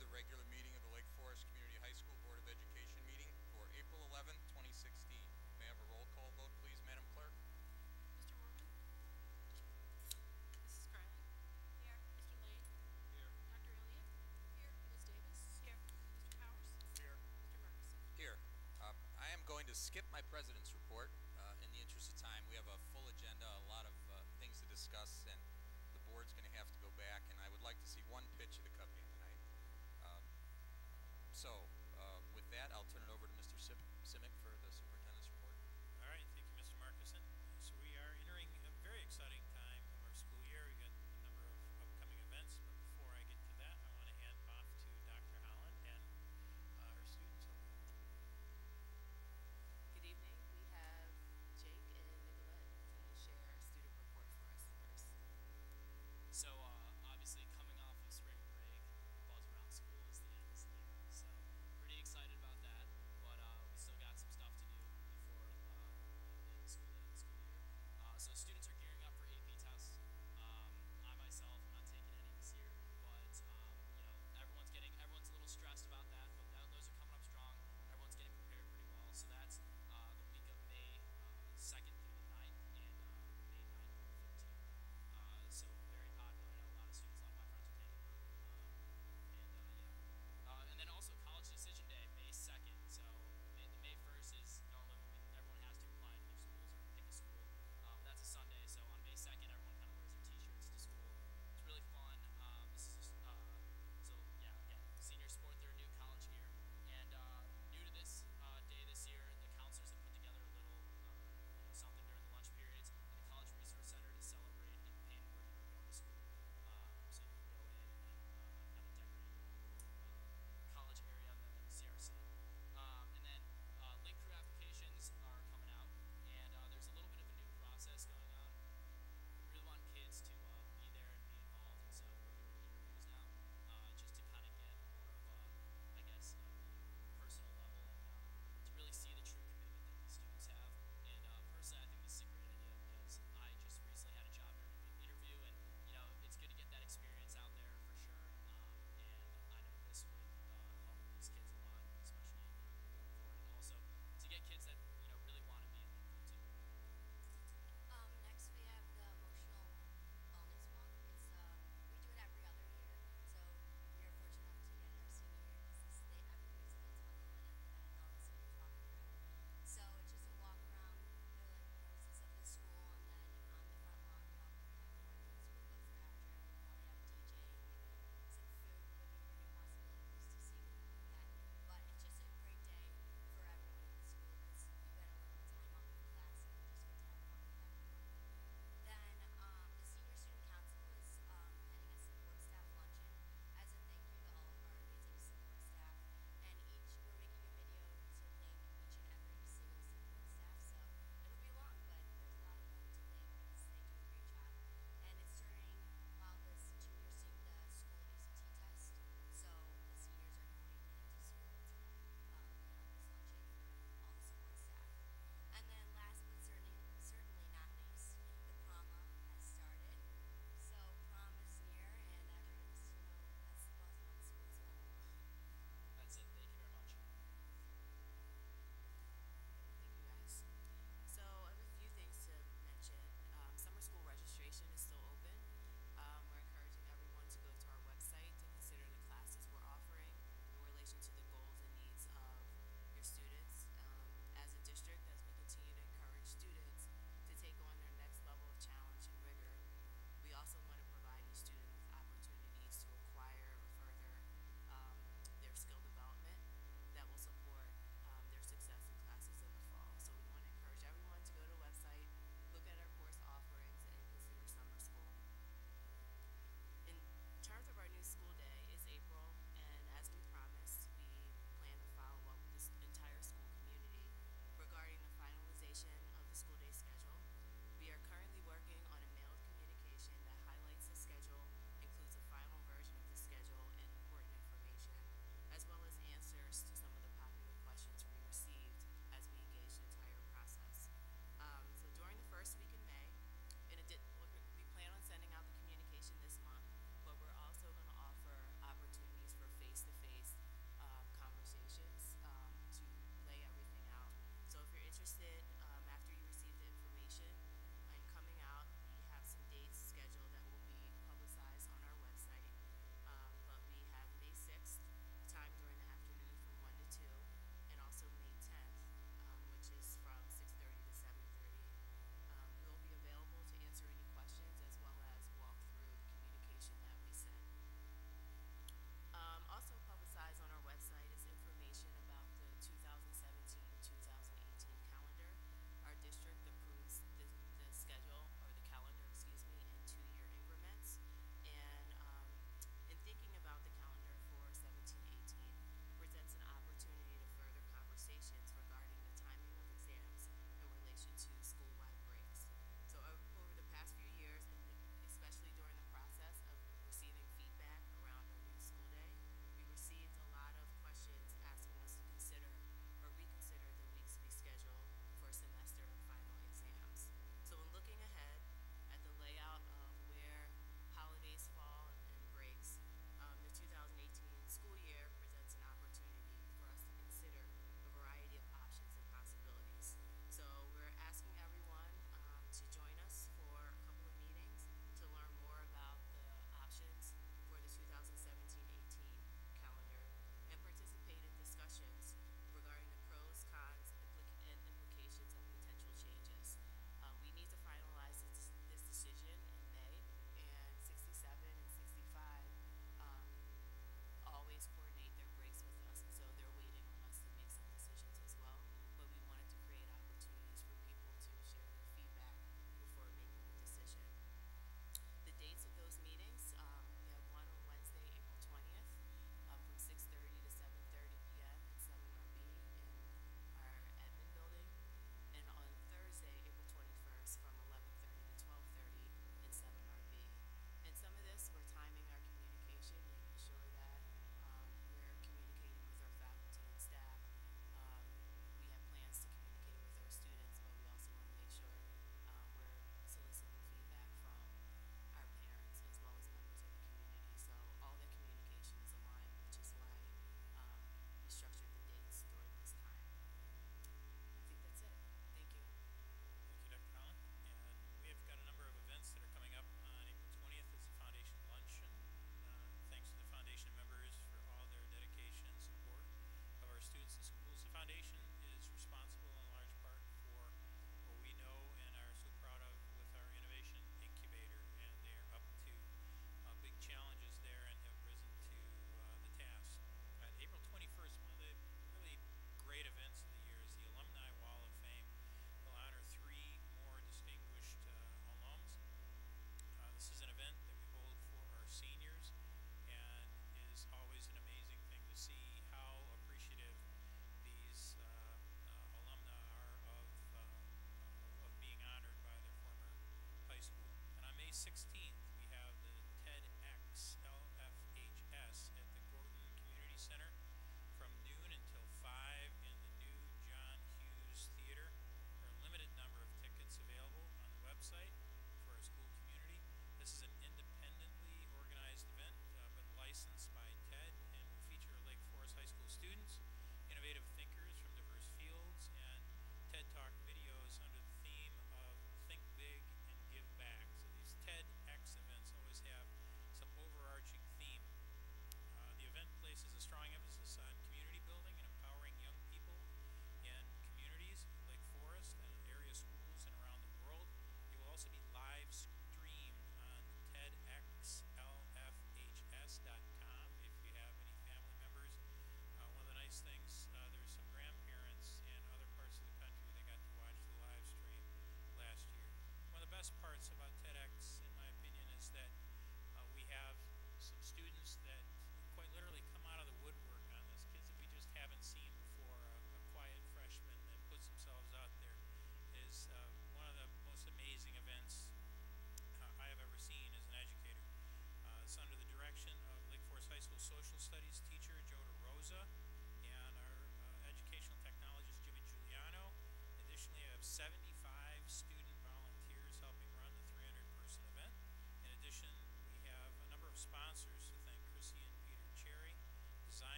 the regular meeting of the Lake Forest Community High School Board of Education meeting for April 11th, 2016. May I have a roll call vote, please, Madam Clerk? Mr. Mormon? Mrs. Criley? Here. Mr. Lane? Here. Dr. Elliott? Here. Ms. Davis? Here. Mr. Powers? Here. Mr. Marcus? Here. I am going to skip my President's report in the interest of time. We have a full agenda, a lot of things to discuss, and the board's going to have to go back, and I would like to see one pitch of the Cup game tonight.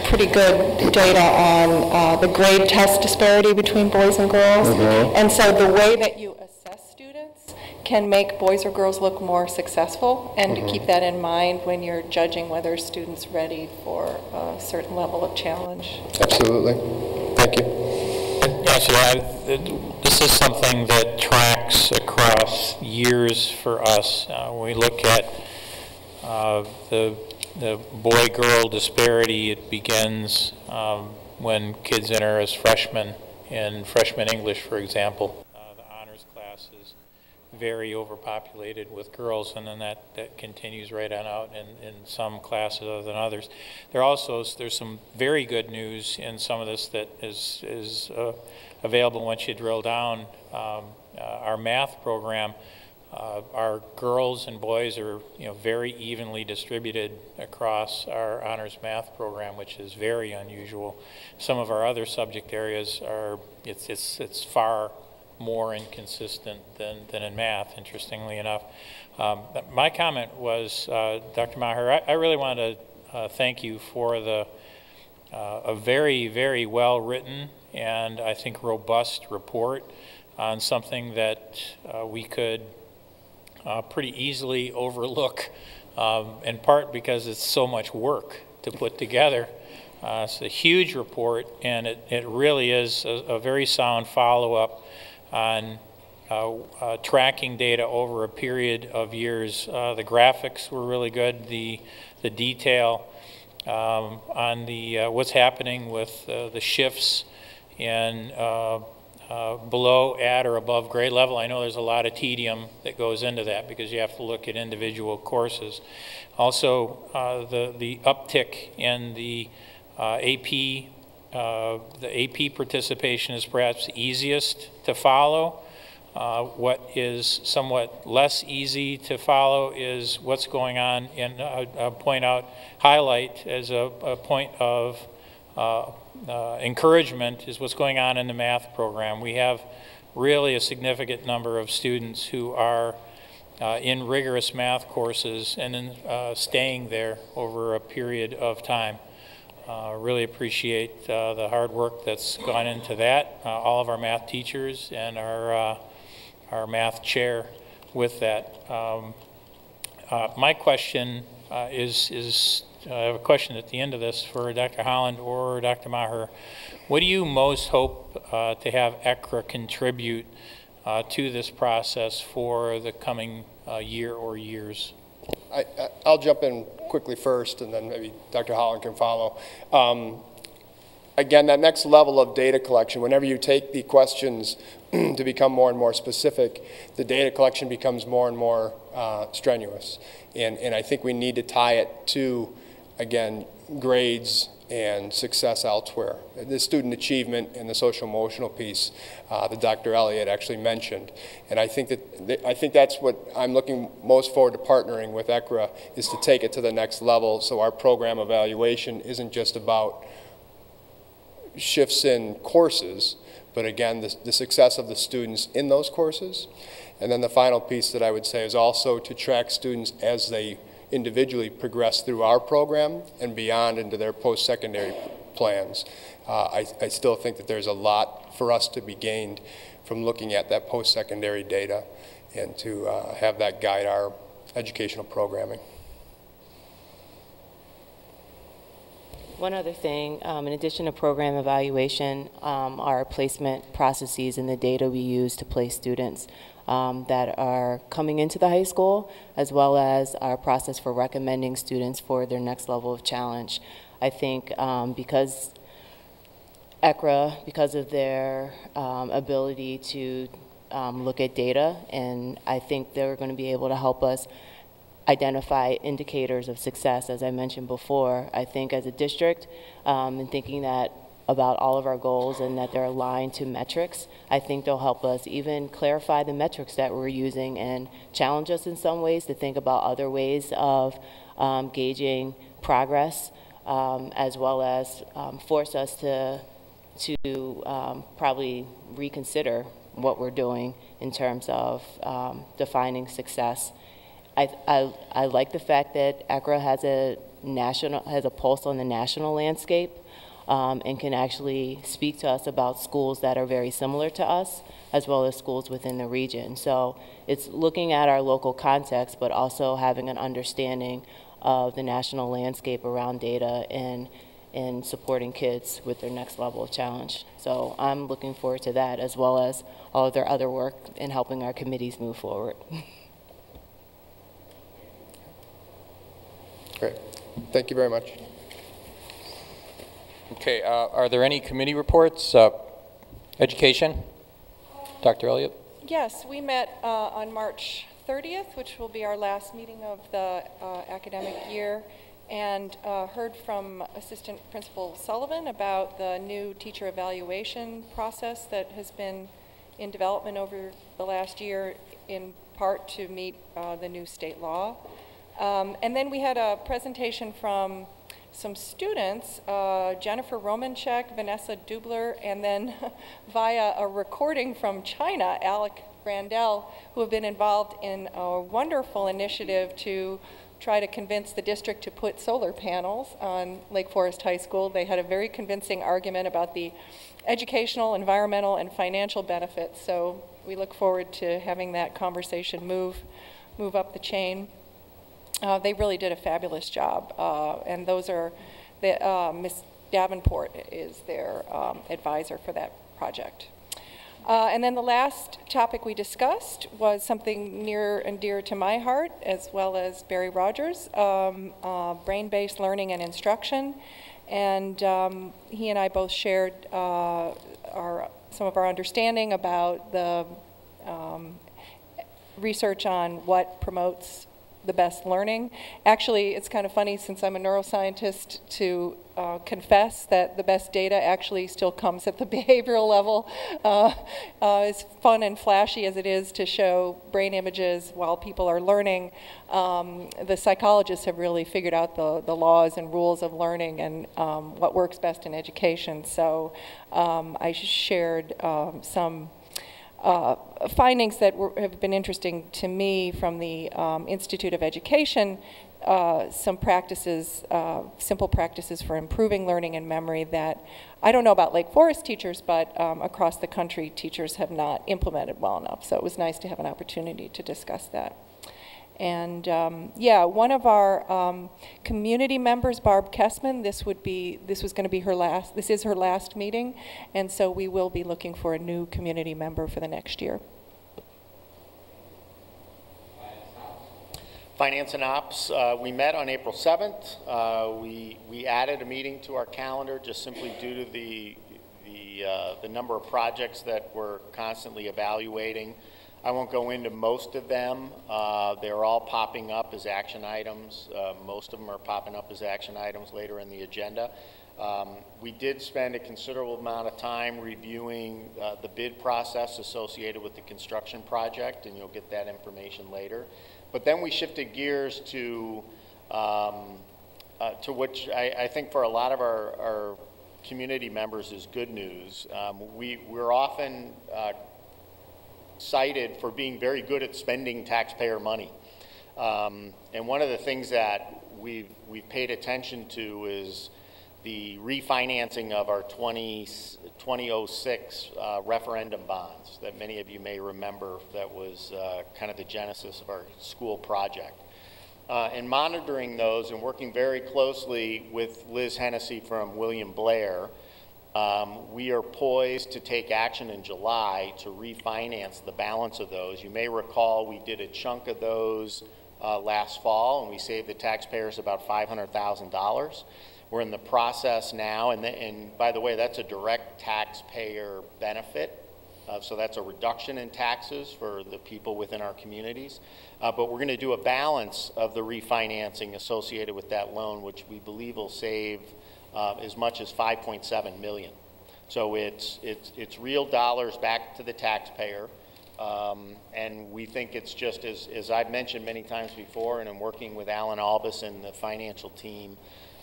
pretty good data on the grade test disparity between boys and girls. And so the way that you assess students can make boys or girls look more successful, and to keep that in mind when you're judging whether a student's ready for a certain level of challenge. Absolutely. Thank you. Actually, this is something that tracks across years for us. We look at the boy-girl disparity. It begins when kids enter as freshmen in freshman English, for example. The honors class is very overpopulated with girls, and then that continues right on out in some classes other than others. There's some very good news in some of this that is available once you drill down. Our math program, our girls and boys are very evenly distributed across our honors math program, which is very unusual. Some of our other subject areas are it's far more inconsistent than in math, interestingly enough. My comment was, Dr. Maher, I really want to thank you for a very, very well written and I think robust report on something that we could pretty easily overlook, in part because it's so much work to put together. It's a huge report, and it really is a very sound follow-up on tracking data over a period of years. The graphics were really good. The detail on the what's happening with the shifts in below, at, or above grade level. I know there's a lot of tedium that goes into that because you have to look at individual courses. Also, the uptick in the AP participation is perhaps easiest to follow. What is somewhat less easy to follow is what's going on, and I'll highlight as a point of encouragement is what's going on in the math program. We have really a significant number of students who are in rigorous math courses and then staying there over a period of time. Really appreciate the hard work that's gone into that. All of our math teachers and our math chair with that. My question is I have a question at the end of this for Dr. Holland or Dr. Maher. What do you most hope to have ECRA contribute to this process for the coming year or years? I'll jump in quickly first, and then maybe Dr. Holland can follow. Again, that next level of data collection, whenever you take the questions to become more and more specific, the data collection becomes more and more strenuous. And I think we need to tie it to, again, grades and success elsewhere. The student achievement and the social emotional piece that Dr. Elliott actually mentioned. And I think that's what I'm looking most forward to partnering with ECRA, is to take it to the next level so our program evaluation isn't just about shifts in courses, but again, the success of the students in those courses. And then the final piece that I would say is also to track students as they individually progress through our program and beyond into their post-secondary plans. I still think that there's a lot for us to be gained from looking at that post-secondary data and to have that guide our educational programming. One other thing, in addition to program evaluation, our placement processes and the data we use to place students that are coming into the high school, as well as our process for recommending students for their next level of challenge. I think because ECRA, because of their ability to look at data, and I think they're going to be able to help us identify indicators of success, as I mentioned before. I think as a district, in thinking that about all of our goals and that they're aligned to metrics, I think they'll help us even clarify the metrics that we're using and challenge us in some ways to think about other ways of gauging progress, as well as force us to probably reconsider what we're doing in terms of defining success. I like the fact that ECRA has has a pulse on the national landscape, and can actually speak to us about schools that are very similar to us, as well as schools within the region. So it's looking at our local context, but also having an understanding of the national landscape around data and supporting kids with their next level of challenge. So I'm looking forward to that, as well as all of their other work in helping our committees move forward. Great. Thank you very much. Okay, are there any committee reports? Education? Dr. Elliott? Yes, we met on March 30th, which will be our last meeting of the academic year, and heard from Assistant Principal Sullivan about the new teacher evaluation process that has been in development over the last year, in part to meet the new state law. And then we had a presentation from some students, Jennifer Romanchek, Vanessa Dubler, and then via a recording from China, Alec Brandel, who have been involved in a wonderful initiative to try to convince the district to put solar panels on Lake Forest High School. They had a very convincing argument about the educational, environmental, and financial benefits. So we look forward to having that conversation move up the chain. They really did a fabulous job, and those are Ms. Davenport is their advisor for that project. And then the last topic we discussed was something near and dear to my heart, as well as Barry Rogers, brain-based learning and instruction. And he and I both shared some of our understanding about the research on what promotes the best learning. Actually, it's kind of funny, since I'm a neuroscientist, to confess that the best data actually still comes at the behavioral level. As fun and flashy as it is to show brain images while people are learning, the psychologists have really figured out the laws and rules of learning and what works best in education. So I shared some findings that have been interesting to me from the Institute of Education, some practices, simple practices for improving learning and memory that I don't know about Lake Forest teachers, but across the country teachers have not implemented well enough. So it was nice to have an opportunity to discuss that. And yeah, one of our community members, Barb Kessman, this was going to be her last, this is her last meeting, and so we will be looking for a new community member for the next year. Finance and Ops, we met on April 7th. We added a meeting to our calendar just simply due to the number of projects that we're constantly evaluating. I won't go into most of them. They're all popping up as action items. Most of them are popping up as action items later in the agenda. We did spend a considerable amount of time reviewing the bid process associated with the construction project, and you'll get that information later. But then we shifted gears to which I think for a lot of our community members is good news. We're often cited for being very good at spending taxpayer money. And one of the things that we've paid attention to is the refinancing of our 2006 referendum bonds that many of you may remember. That was kind of the genesis of our school project. And monitoring those and working very closely with Liz Hennessy from William Blair, we are poised to take action in July to refinance the balance of those. You may recall we did a chunk of those last fall, and we saved the taxpayers about $500,000. We're in the process now, and by the way, that's a direct taxpayer benefit. So that's a reduction in taxes for the people within our communities. But we're going to do a balance of the refinancing associated with that loan, which we believe will save as much as $5.7 million. So it's real dollars back to the taxpayer. And we think it's just, as I've mentioned many times before, and I'm working with Alan Albus and the financial team,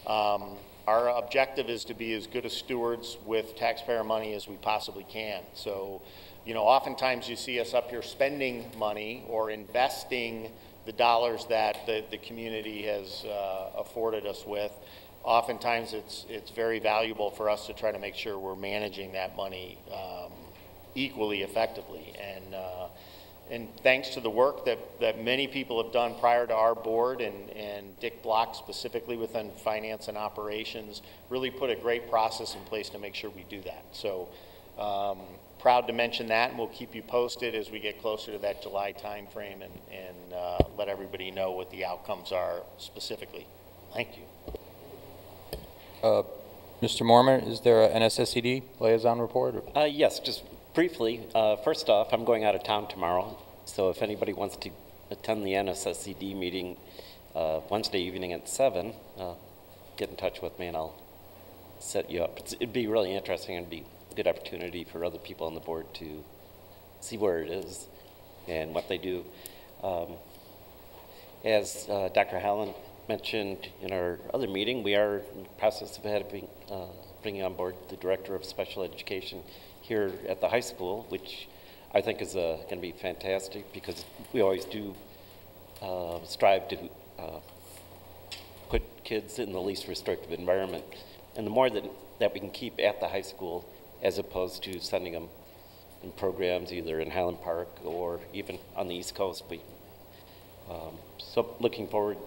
our objective is to be as good a stewards with taxpayer money as we possibly can. So, you know, oftentimes you see us up here spending money or investing the dollars that the community has afforded us with. Oftentimes it's very valuable for us to try to make sure we're managing that money equally effectively. And thanks to the work that many people have done prior to our board, and Dick Block specifically within finance and operations, really put a great process in place to make sure we do that. So proud to mention that, and we'll keep you posted as we get closer to that July timeframe and let everybody know what the outcomes are specifically. Thank you. Mr. Mormon, is there an NSSED liaison report? Yes, just briefly. First off, I'm going out of town tomorrow, so if anybody wants to attend the NSSED meeting Wednesday evening at 7, get in touch with me and I'll set you up. It'd be really interesting and be a good opportunity for other people on the board to see where it is and what they do. As Dr. Howland mentioned in our other meeting, we are in the process of bringing on board the Director of Special Education here at the high school, which I think is going to be fantastic, because we always do strive to put kids in the least restrictive environment. And the more that we can keep at the high school, as opposed to sending them in programs either in Highland Park or even on the East Coast. So looking forward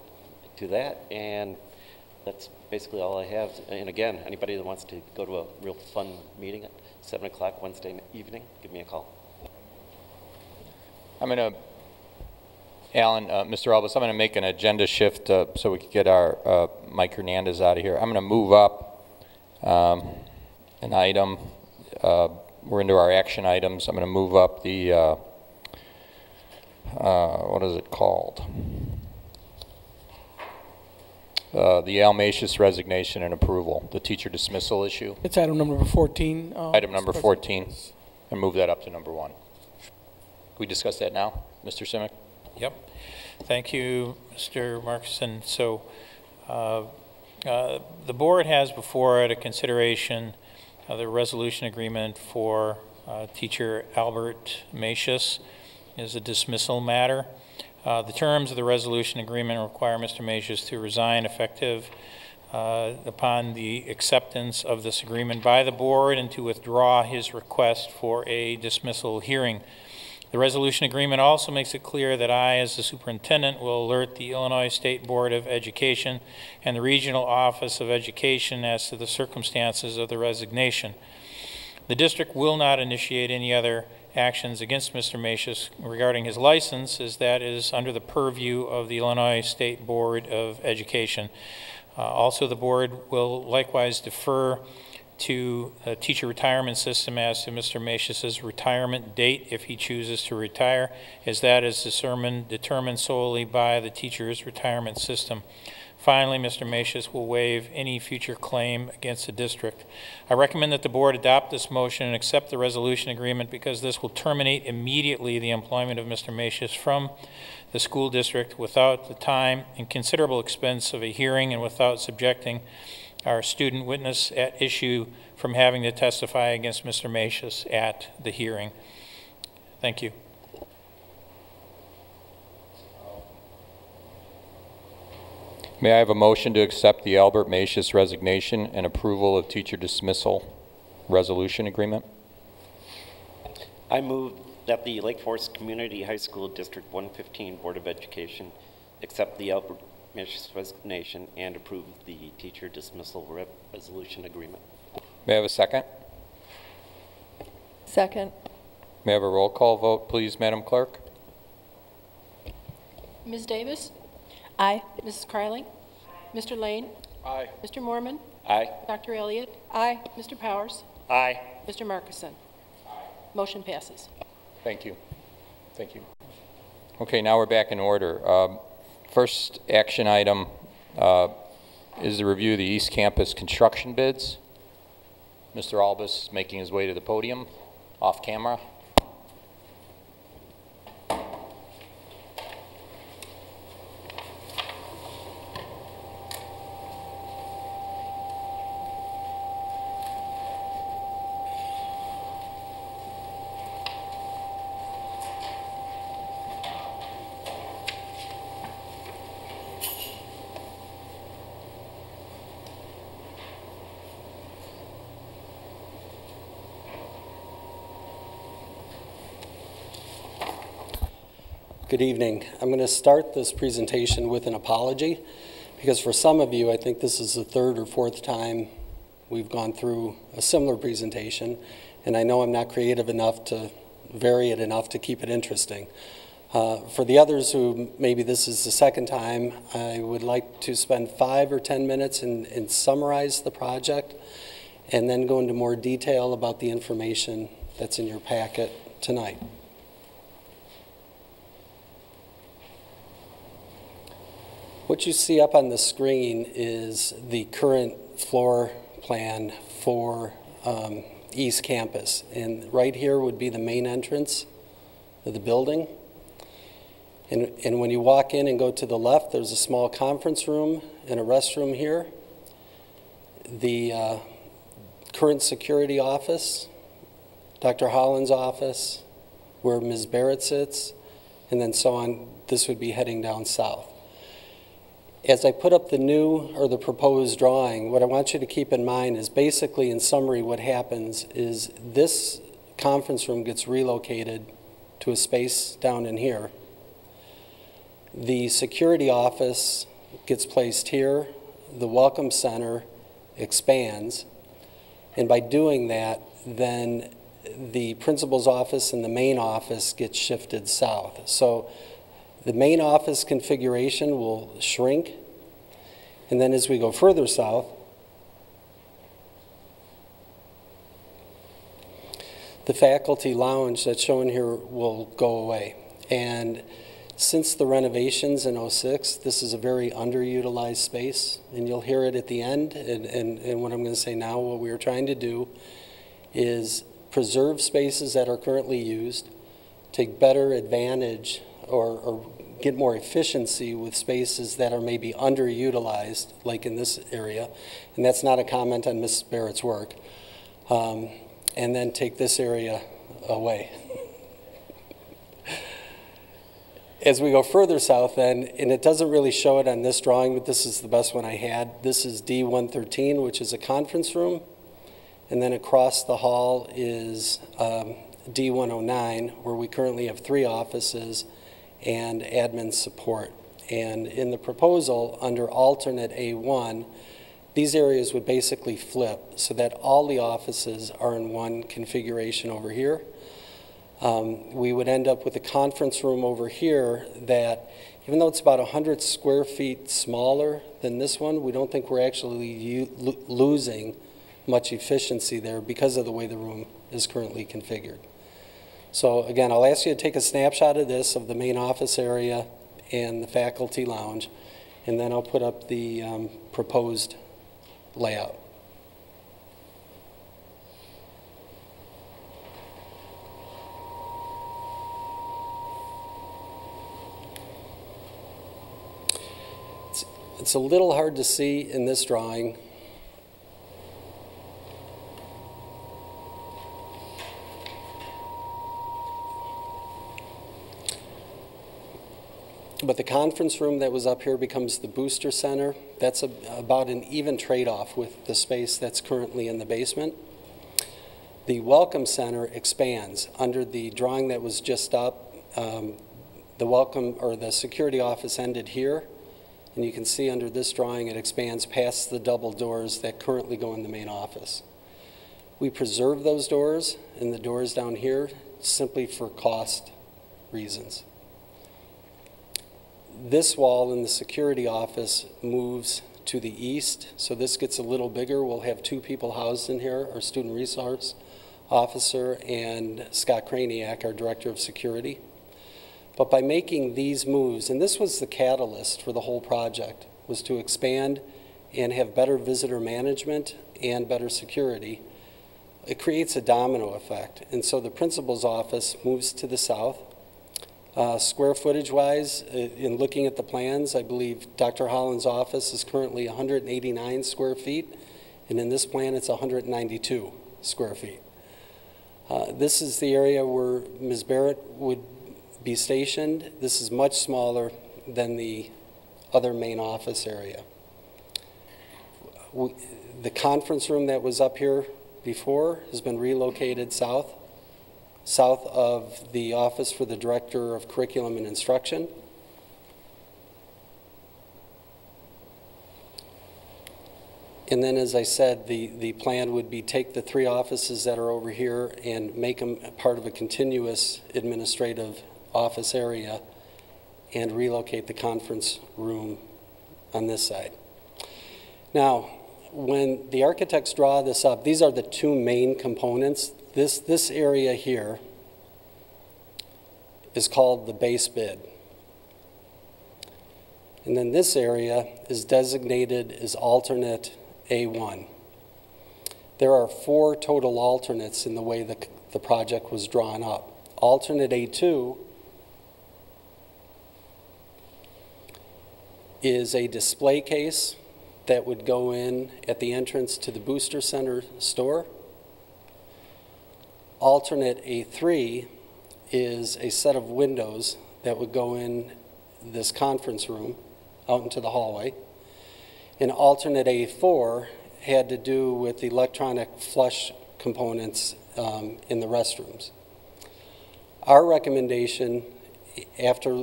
to that, and that's basically all I have. And again, anybody that wants to go to a real fun meeting at 7 o'clock Wednesday evening, give me a call. I'm going to, Alan, Mr. Albus, I'm going to make an agenda shift so we can get our Mike Hernandez out of here. I'm going to move up an item. We're into our action items. I'm going to move up the, what is it called? The Almatius resignation and approval, the teacher dismissal issue. It's item number 14. Item number 14, and move that up to number 1. Can we discuss that now, Mr. Simic? Yep. Thank you, Mr. Markson. So the board has before it a consideration of the resolution agreement for teacher Albert Macius is a dismissal matter. The terms of the resolution agreement require Mr. Macius to resign effective upon the acceptance of this agreement by the board, and to withdraw his request for a dismissal hearing. The resolution agreement also makes it clear that I, as the superintendent, will alert the Illinois State Board of Education and the Regional Office of Education as to the circumstances of the resignation. The district will not initiate any other actions against Mr. Macius regarding his license, as that is under the purview of the Illinois State Board of Education. Also, the board will likewise defer to a teacher retirement system as to Mr. Macius's retirement date if he chooses to retire, as that is determined solely by the teacher's retirement system. Finally, Mr. Macius will waive any future claim against the district. I recommend that the board adopt this motion and accept the resolution agreement, because this will terminate immediately the employment of Mr. Macius from the school district without the time and considerable expense of a hearing, and without subjecting our student witness at issue from having to testify against Mr. Macius at the hearing. Thank you. May I have a motion to accept the Albert Macius resignation and approval of teacher dismissal resolution agreement? I move that the Lake Forest Community High School District 115 Board of Education accept the Albert Macius resignation and approve the teacher dismissal resolution agreement. May I have a second? Second. May I have a roll call vote, please, Madam Clerk? Ms. Davis? Aye. Mrs. Kryling? Mr. Lane? Aye. Mr. Mormon? Aye. Dr. Elliott? Aye. Mr. Powers? Aye. Mr. Markison? Motion passes. Thank you. Thank you. Okay, now we're back in order. First action item is the review of the East Campus construction bids. Mr. Albus is making his way to the podium, off camera. Good evening. I'm going to start this presentation with an apology because for some of you, I think this is the third or fourth time we've gone through a similar presentation, and I know I'm not creative enough to vary it enough to keep it interesting. For the others who maybe this is the second time, I would like to spend 5 or 10 minutes and summarize the project and then go into more detail about the information that's in your packet tonight. What you see up on the screen is the current floor plan for East Campus. And right here would be the main entrance of the building. And when you walk in and go to the left, there's a small conference room and a restroom here. The current security office, Dr. Holland's office, where Ms. Barrett sits, and then so on. This would be heading down south. As I put up the new or the proposed drawing, what I want you to keep in mind is basically in summary what happens is this conference room gets relocated to a space down in here. The security office gets placed here. The Welcome Center expands. And by doing that, then the principal's office and the main office gets shifted south. So the main office configuration will shrink, and then as we go further south, the faculty lounge that's shown here will go away. And since the renovations in '06, this is a very underutilized space, and you'll hear it at the end, and what I'm going to say now, what we are trying to do is preserve spaces that are currently used, take better advantage or get more efficiency with spaces that are maybe underutilized, like in this area. And that's not a comment on Ms. Barrett's work. And then take this area away. As we go further south then, and it doesn't really show it on this drawing, but this is the best one I had. This is D113, which is a conference room. And then across the hall is D109, where we currently have 3 offices and admin support. And in the proposal, under alternate A1, these areas would basically flip so that all the offices are in one configuration over here. We would end up with a conference room over here that, even though it's about 100 square feet smaller than this one, we don't think we're actually losing much efficiency there because of the way the room is currently configured. So again, I'll ask you to take a snapshot of this, of the main office area and the faculty lounge, and then I'll put up the proposed layout. It's a little hard to see in this drawing. But the conference room that was up here becomes the booster center. That's about an even trade-off with the space that's currently in the basement. The Welcome Center expands. Under the drawing that was just up, the welcome or the security office ended here. And you can see under this drawing it expands past the double doors that currently go in the main office. We preserve those doors and the doors down here simply for cost reasons. This wall in the security office moves to the east, so this gets a little bigger. We'll have 2 people housed in here, our student resource officer and Scott Kraniak, our director of security. But by making these moves, and this was the catalyst for the whole project, was to expand and have better visitor management and better security. It creates a domino effect. And so the principal's office moves to the south. Square footage-wise, in looking at the plans, I believe Dr. Holland's office is currently 189 square feet, and in this plan it's 192 square feet. This is the area where Ms. Barrett would be stationed. This is much smaller than the other main office area. The conference room that was up here before has been relocated south. south of the Office for the Director of Curriculum and Instruction. And then, as I said, the plan would be take the 3 offices that are over here and make them part of a continuous administrative office area and relocate the conference room on this side. Now, when the architects draw this up, these are the 2 main components. This area here is called the base bid. And then this area is designated as alternate A1. There are 4 total alternates in the way the project was drawn up. Alternate A2 is a display case that would go in at the entrance to the Booster Center store. Alternate A3 is a set of windows that would go in this conference room out into the hallway. And alternate A4 had to do with electronic flush components in the restrooms. Our recommendation, after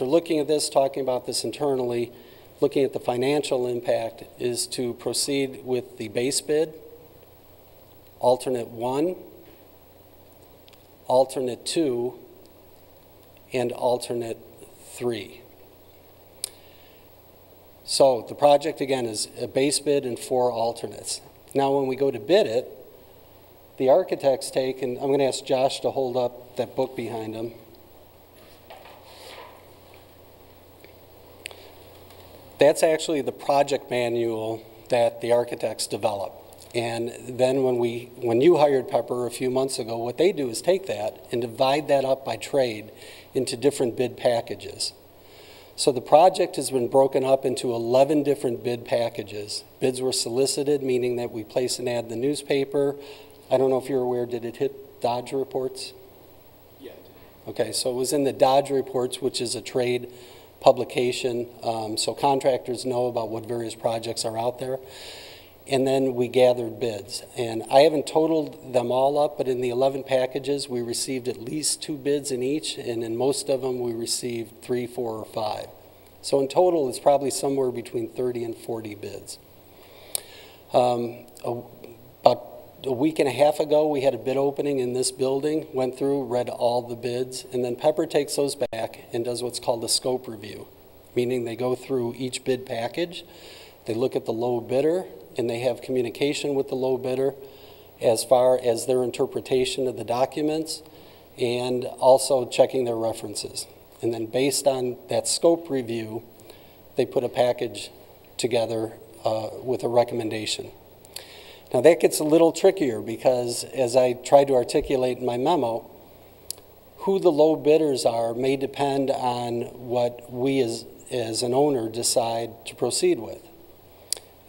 looking at this, talking about this internally, looking at the financial impact, is to proceed with the base bid, alternate 1, alternate 2, and alternate 3. So the project, again, is a base bid and 4 alternates. Now, when we go to bid it, the architects take, and I'm going to ask Josh to hold up that book behind him. That's actually the project manual that the architects develop. And then when you hired Pepper a few months ago, what they do is take that and divide that up by trade into different bid packages. So the project has been broken up into 11 different bid packages. Bids were solicited, meaning that we place an ad in the newspaper. I don't know if you're aware, did it hit Dodge Reports? Yeah. Okay, so it was in the Dodge Reports, which is a trade publication, so contractors know about what various projects are out there. And then we gathered bids. And I haven't totaled them all up, but in the 11 packages, we received at least 2 bids in each, and in most of them, we received 3, 4, or 5. So in total, it's probably somewhere between 30 and 40 bids. About a week and a half ago, we had a bid opening in this building, went through, read all the bids, and then Pepper takes those back and does what's called a scope review, meaning they go through each bid package, they look at the low bidder, and they have communication with the low bidder as far as their interpretation of the documents and also checking their references. And then based on that scope review, they put a package together with a recommendation. Now that gets a little trickier because, as I tried to articulate in my memo, who the low bidders are may depend on what we as an owner decide to proceed with.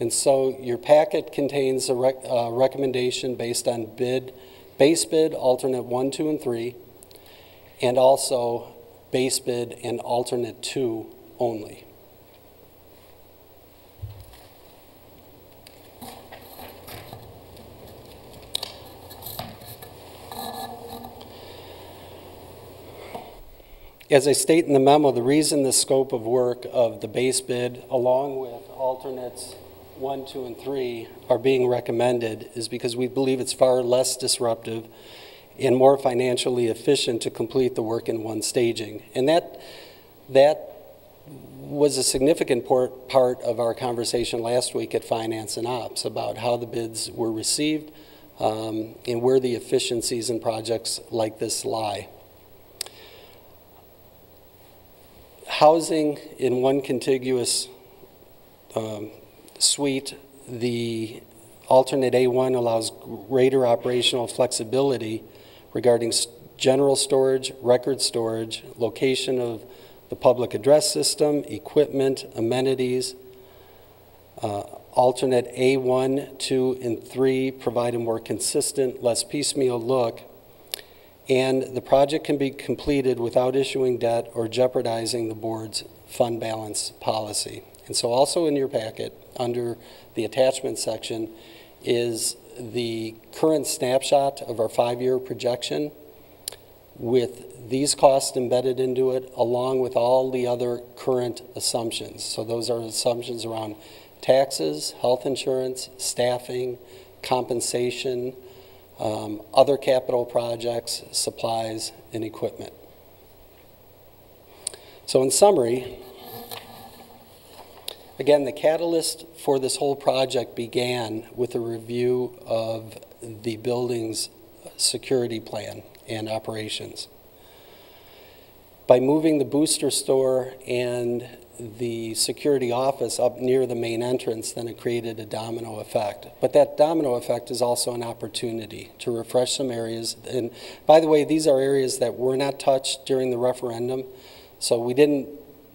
And so your packet contains a recommendation based on base bid, alternate 1, 2, and 3, and also base bid and alternate 2 only. As I state in the memo, the reason the scope of work of the base bid, along with alternates 1, 2, and 3 are being recommended is because we believe it's far less disruptive and more financially efficient to complete the work in one staging. And that was a significant part of our conversation last week at Finance and Ops about how the bids were received and where the efficiencies in projects like this lie. Housing in one contiguous suite, the alternate A1 allows greater operational flexibility regarding general storage, record storage, location of the public address system, equipment, amenities. Alternate A1, 2, and 3 provide a more consistent, less piecemeal look, and the project can be completed without issuing debt or jeopardizing the board's fund balance policy. And so also in your packet, under the attachment section, is the current snapshot of our 5-year projection. with these costs embedded into it, along with all the other current assumptions. So those are assumptions around taxes, health insurance, staffing, compensation, other capital projects, supplies, and equipment. So in summary, again, the catalyst for this whole project began with a review of the building's security plan and operations. By moving the booster store and the security office up near the main entrance, then it created a domino effect. But that domino effect is also an opportunity to refresh some areas. And by the way, these are areas that were not touched during the referendum. So we didn't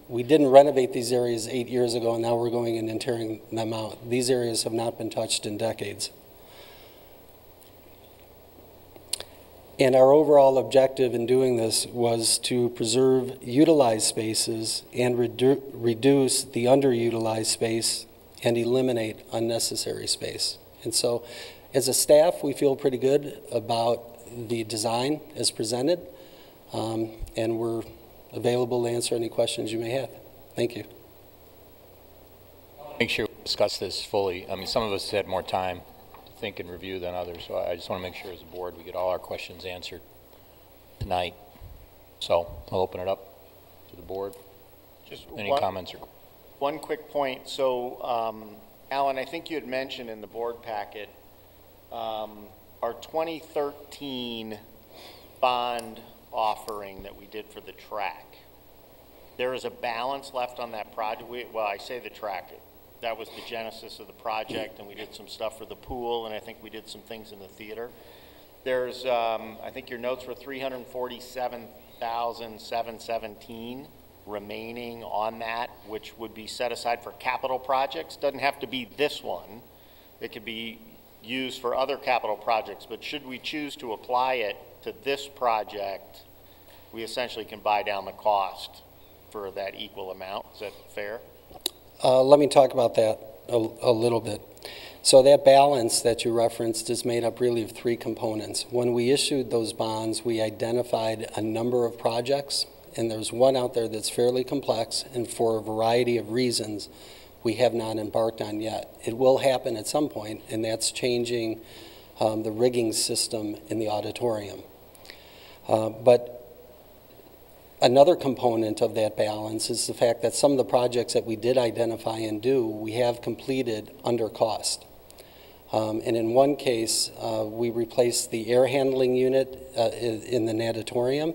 renovate these areas 8 years ago, and now we're going in and tearing them out. These areas have not been touched in decades. And our overall objective in doing this was to preserve utilized spaces and reduce the underutilized space and eliminate unnecessary space. And so as a staff, we feel pretty good about the design as presented, and we're available to answer any questions you may have. Thank you. Make sure we discuss this fully. I mean, some of us had more time think and review than others, so I just want to make sure as a board we get all our questions answered tonight. So I'll open it up to the board. Just any comments? Or one quick point. So Alan, I think you had mentioned in the board packet our 2013 bond offering that we did for the track. There is a balance left on that project. Well, I say the track. That was the genesis of the project, and we did some stuff for the pool, and I think we did some things in the theater. There's, I think your notes were $347,717 remaining on that, which would be set aside for capital projects. Doesn't have to be this one. It could be used for other capital projects, but should we choose to apply it to this project, we essentially can buy down the cost for that equal amount. Is that fair? Let me talk about that a little bit. So that balance that you referenced is made up really of three components. When we issued those bonds, we identified a number of projects, and there's one out there that's fairly complex, and for a variety of reasons, we have not embarked on yet. It will happen at some point, and that's changing the rigging system in the auditorium. But another component of that balance is the fact that some of the projects that we did identify and do, we have completed under cost. And in one case, we replaced the air handling unit in the natatorium,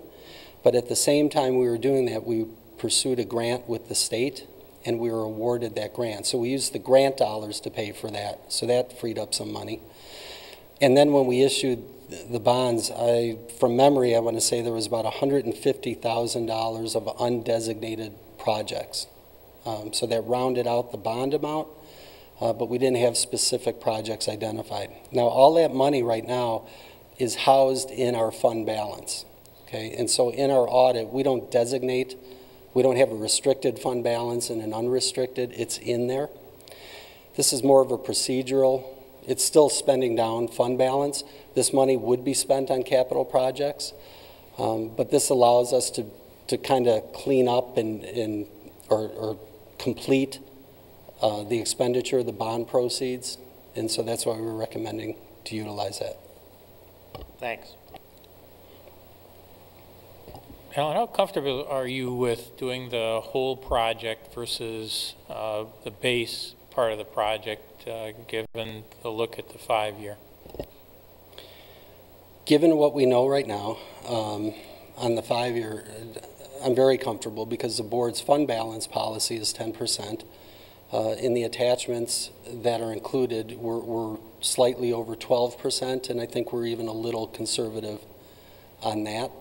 but at the same time we were doing that, we pursued a grant with the state, and we were awarded that grant. So we used the grant dollars to pay for that, so that freed up some money. And then when we issued the bonds, from memory, I want to say there was about $150,000 of undesignated projects. So that rounded out the bond amount, but we didn't have specific projects identified. Now, all that money right now is housed in our fund balance, okay? And so in our audit, we don't designate, we don't have a restricted fund balance and an unrestricted, it's in there. This is more of a procedural, it's still spending down fund balance. This money would be spent on capital projects, but this allows us to kind of clean up or complete the expenditure, the bond proceeds, and so that's why we're recommending to utilize that. Thanks. Alan, how comfortable are you with doing the whole project versus the base part of the project, given the look at the 5-year? Given what we know right now on the 5-year, I'm very comfortable because the board's fund balance policy is 10%. In the attachments that are included, we're slightly over 12%, and I think we're even a little conservative on that.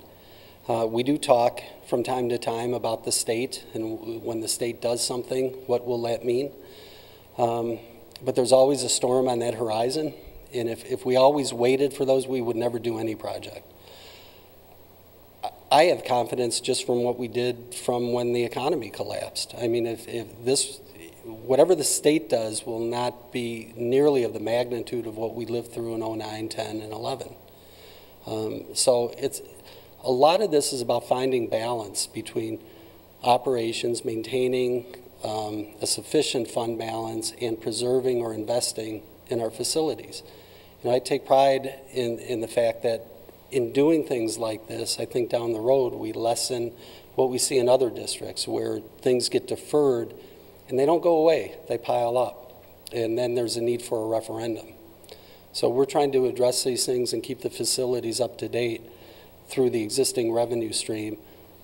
We do talk from time to time about the state, and when the state does something, what will that mean? But there's always a storm on that horizon, and if we always waited for those, we would never do any project. I have confidence just from what we did from when the economy collapsed. I mean, if this, whatever the state does will not be nearly of the magnitude of what we lived through in 09, 10, and 11. So it's, a lot of this is about finding balance between operations, maintaining a sufficient fund balance, and preserving or investing in our facilities. You know, I take pride in the fact that in doing things like this, I think down the road we lessen what we see in other districts where things get deferred and they don't go away, they pile up. And then there's a need for a referendum. So we're trying to address these things and keep the facilities up to date through the existing revenue stream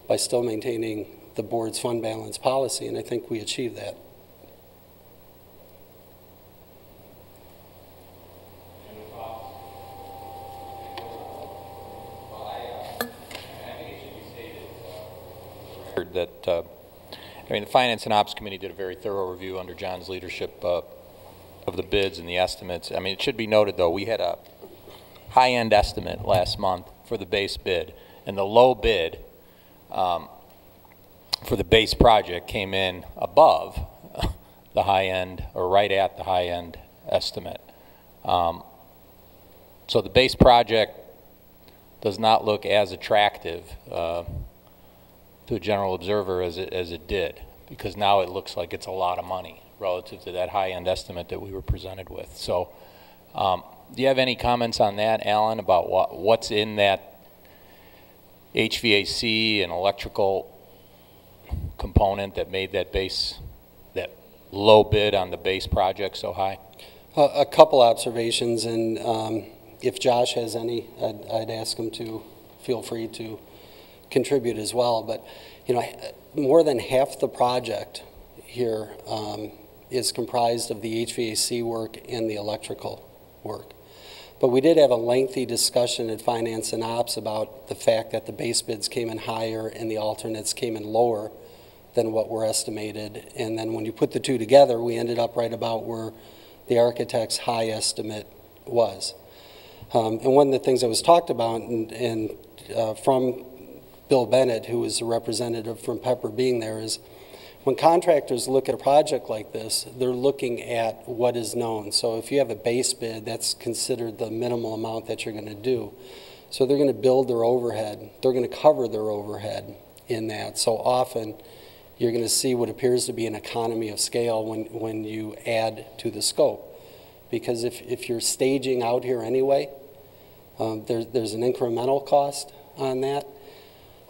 by still maintaining the board's fund balance policy, and I think we achieve that. That I mean, the Finance and Ops Committee did a very thorough review under John's leadership of the bids and the estimates. I mean, it should be noted, though, we had a high-end estimate last month for the base bid, and the low bid for the base project came in above the high-end, or right at the high-end estimate. So the base project does not look as attractive to a general observer as it did, because now it looks like it's a lot of money relative to that high-end estimate that we were presented with. So do you have any comments on that, Alan, about what's in that HVAC and electrical component that made that that low bid on the base project so high? A couple observations, and if Josh has any, I'd ask him to feel free to contribute as well. But you know, more than half the project here is comprised of the HVAC work and the electrical work. But we did have a lengthy discussion at Finance and Ops about the fact that the base bids came in higher and the alternates came in lower than what were estimated. And then when you put the two together, we ended up right about where the architect's high estimate was. And one of the things that was talked about and from Bill Bennett, who is a representative from Pepper being there, is when contractors look at a project like this, they're looking at what is known. So if you have a base bid, that's considered the minimal amount that you're going to do. So they're going to build their overhead. They're going to cover their overhead in that. So often you're going to see what appears to be an economy of scale when you add to the scope. Because if you're staging out here anyway, there's an incremental cost on that.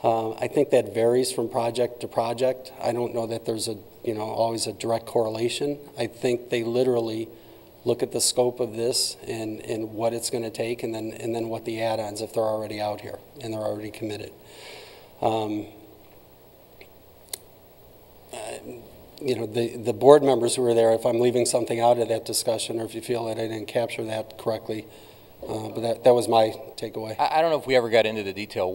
I think that varies from project to project. I don't know that there's always a direct correlation. I think they literally look at the scope of this and what it's going to take, and then what the add-ons if they're already out here and they're already committed. The board members who were there, if I'm leaving something out of that discussion, or if you feel that I didn't capture that correctly, but that was my takeaway. I don't know if we ever got into the detail.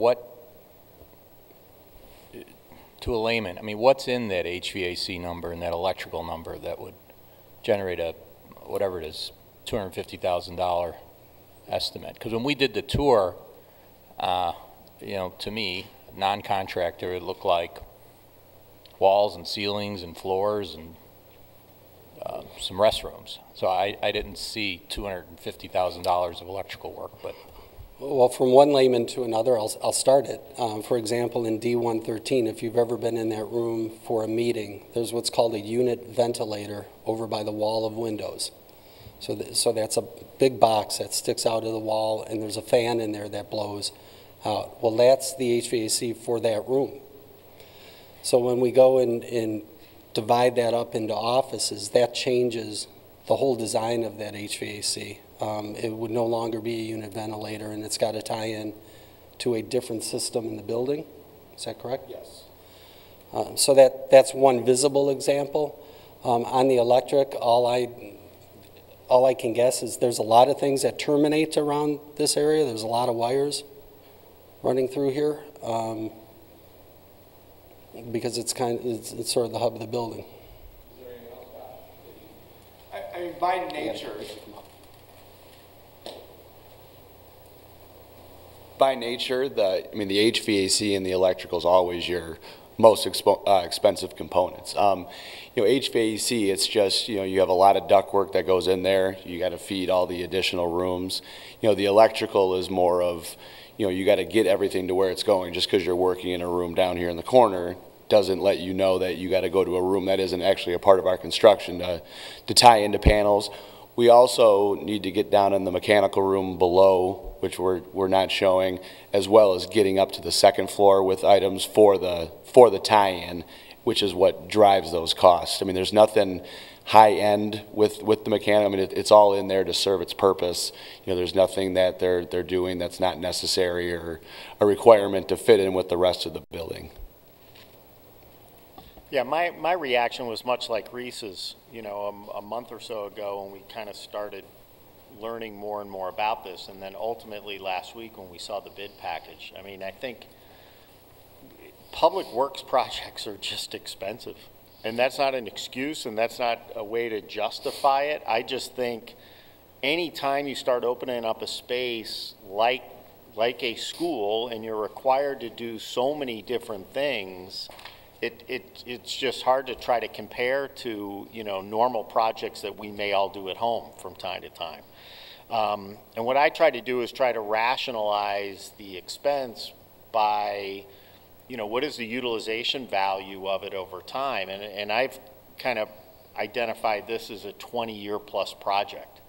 To a layman, I mean, what's in that HVAC number and that electrical number that would generate a, whatever it is, $250,000 estimate? Because when we did the tour, to me, non-contractor, it looked like walls and ceilings and floors and some restrooms. So I didn't see $250,000 of electrical work, but. Well, from one layman to another, I'll start it. For example, in D113, if you've ever been in that room for a meeting, there's what's called a unit ventilator over by the wall of windows. So that's a big box that sticks out of the wall, and there's a fan in there that blows out. Well, that's the HVAC for that room. So when we go and divide that up into offices, that changes the whole design of that HVAC. It would no longer be a unit ventilator, and it's got to tie in to a different system in the building. Is that correct? Yes. So that's one visible example. On the electric, all I can guess is there's a lot of things that terminate around this area. There's a lot of wires running through here because it's sort of the hub of the building. Is there anything else, Scott? I mean, by nature. By nature, the HVAC and the electrical is always your most expensive components. HVAC, it's just, you have a lot of ductwork that goes in there. You got to feed all the additional rooms. The electrical is more of, you know, you got to get everything to where it's going. Just because you're working in a room down here in the corner doesn't let you know that you got to go to a room that isn't actually a part of our construction to tie into panels. We also need to get down in the mechanical room below, which we're not showing, as well as getting up to the second floor with items for the tie-in, which is what drives those costs. I mean, there's nothing high-end with the mechanic. I mean, it's all in there to serve its purpose. You know, there's nothing that they're doing that's not necessary or a requirement to fit in with the rest of the building. Yeah, my reaction was much like Reese's, you know, a month or so ago when we kind of started learning more and more about this, and then ultimately last week when we saw the bid package. I mean, I think public works projects are just expensive, and that's not an excuse, and that's not a way to justify it. I just think anytime you start opening up a space like a school and you're required to do so many different things, it's just hard to try to compare to, you know, normal projects that we may all do at home from time to time. And what I try to do is try to rationalize the expense by, you know, what is the utilization value of it over time? And I've kind of identified this as a 20-year plus project.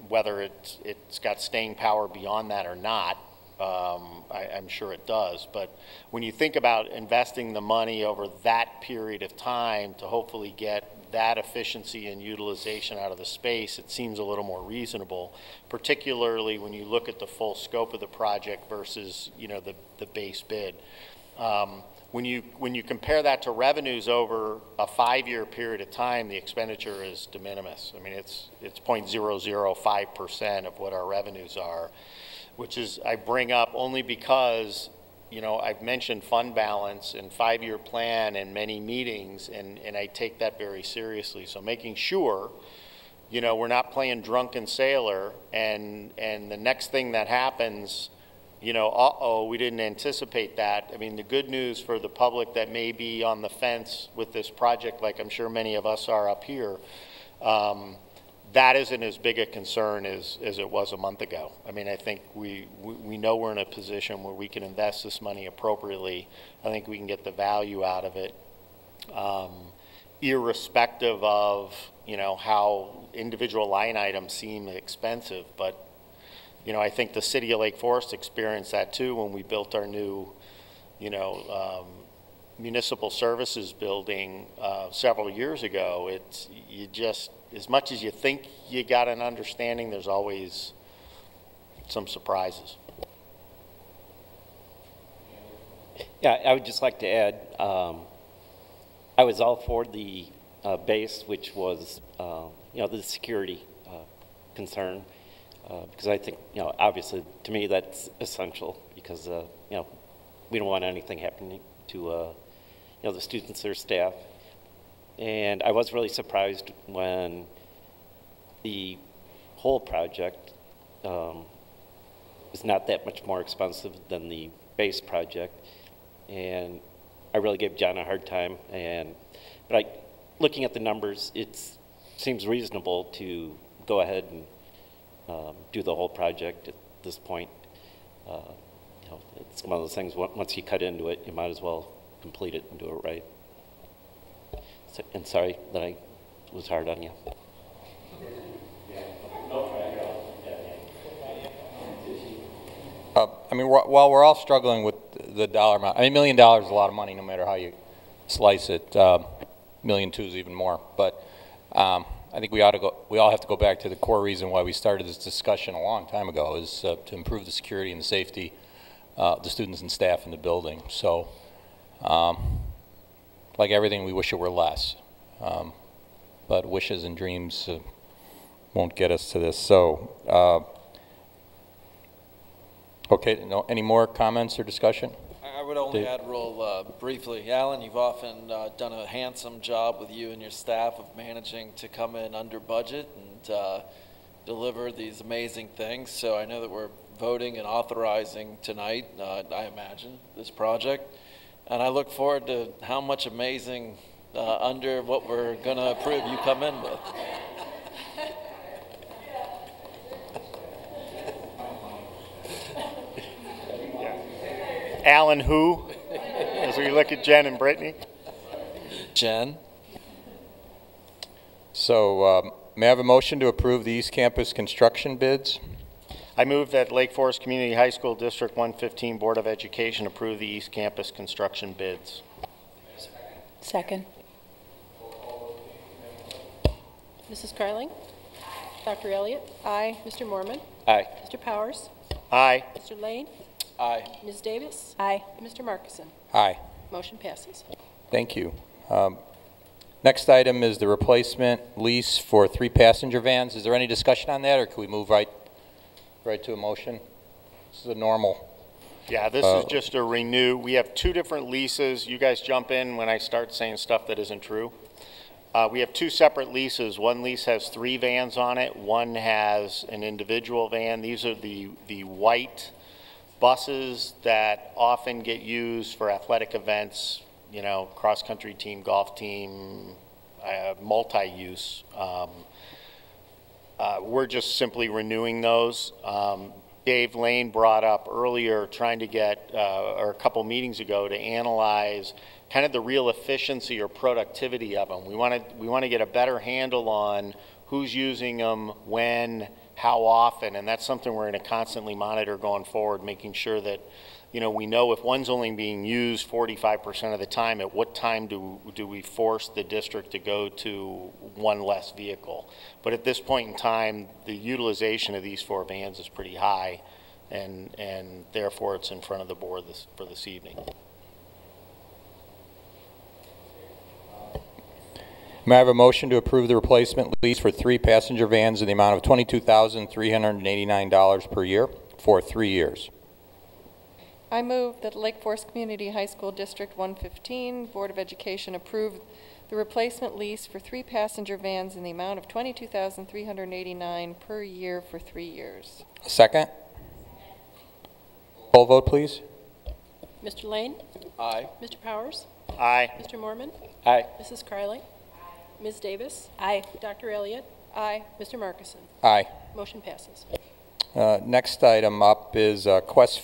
Whether it's got staying power beyond that or not, I'm sure it does. But when you think about investing the money over that period of time to hopefully get that efficiency and utilization out of the space, it seems a little more reasonable, particularly when you look at the full scope of the project versus, you know, the base bid. When you compare that to revenues over a 5-year period of time, the expenditure is de minimis. I mean, it's 0.005% of what our revenues are, which is, I bring up only because, you know, I've mentioned fund balance and 5-year plan in many meetings, and I take that very seriously. So making sure, you know, we're not playing drunken sailor, and the next thing that happens, you know, uh-oh, we didn't anticipate that. I mean, the good news for the public that may be on the fence with this project, like I'm sure many of us are up here, that isn't as big a concern as it was a month ago. I mean, I think we know we're in a position where we can invest this money appropriately. I think we can get the value out of it, irrespective of, you know, how individual line items seem expensive. But, you know, I think the city of Lake Forest experienced that too when we built our new, you know, municipal services building several years ago. It's, you just, as much as you think you got an understanding, there's always some surprises. Yeah, I would just like to add, I was all for the base, which was, you know, the security concern, because I think, you know, obviously to me that's essential, because, you know, we don't want anything happening to, you know, the students or staff. And I was really surprised when the whole project was not that much more expensive than the base project. And I really gave John a hard time. But looking at the numbers, it seems reasonable to go ahead and do the whole project at this point. You know, it's one of those things, once you cut into it, you might as well complete it and do it right. And sorry that I was hard on you. I mean, while we're all struggling with the dollar amount, I mean, $1 million is a lot of money no matter how you slice it. $1.2 million is even more. But I think we all have to go back to the core reason why we started this discussion a long time ago, is to improve the security and the safety of the students and staff in the building. So, like everything, we wish it were less. But wishes and dreams won't get us to this. So, okay, any more comments or discussion? I would only add real briefly, Alan, you've often done a handsome job with you and your staff of managing to come in under budget and deliver these amazing things. So I know that we're voting and authorizing tonight, I imagine, this project. And I look forward to how much amazing under what we're going to approve you come in with. Alan who? As we look at Jen and Brittany. Jen? So may I have a motion to approve the East Campus construction bids? I move that Lake Forest Community High School District 115 Board of Education approve the East Campus construction bids. Second. Mrs. Carling? Dr. Elliott? Aye. Mr. Mormon? Aye. Mr. Powers? Aye. Mr. Lane? Aye. Ms. Davis? Aye. Mr. Markison? Aye. Motion passes. Thank you. Next item is the replacement lease for 3 passenger vans. Is there any discussion on that, or can we move right to a motion? This is a normal. Yeah, this is just a renew. We have 2 different leases. You guys jump in when I start saying stuff that isn't true. We have 2 separate leases. One lease has 3 vans on it. One has an individual van. These are the white buses that often get used for athletic events, you know, cross-country team, golf team, multi-use. We're just simply renewing those. Dave Lane brought up earlier trying to get, or a couple meetings ago, to analyze kind of the real efficiency or productivity of them. We want to get a better handle on who's using them, when, how often, and that's something we're going to constantly monitor going forward, making sure that, you know, we know if one's only being used 45% of the time, at what time do we force the district to go to one less vehicle. But at this point in time, the utilization of these 4 vans is pretty high, and therefore it's in front of the board for this evening. May I have a motion to approve the replacement lease for 3 passenger vans in the amount of $22,389 per year for 3 years? I move that Lake Forest Community High School District 115 Board of Education approve the replacement lease for 3 passenger vans in the amount of $22,389 per year for 3 years. A second? Poll vote, please. Mr. Lane? Aye. Mr. Powers? Aye. Mr. Mormon? Aye. Mrs. Carling? Ms. Davis? Aye. Dr. Elliott? Aye. Mr. Markison? Aye. Motion passes. Next item up is Quest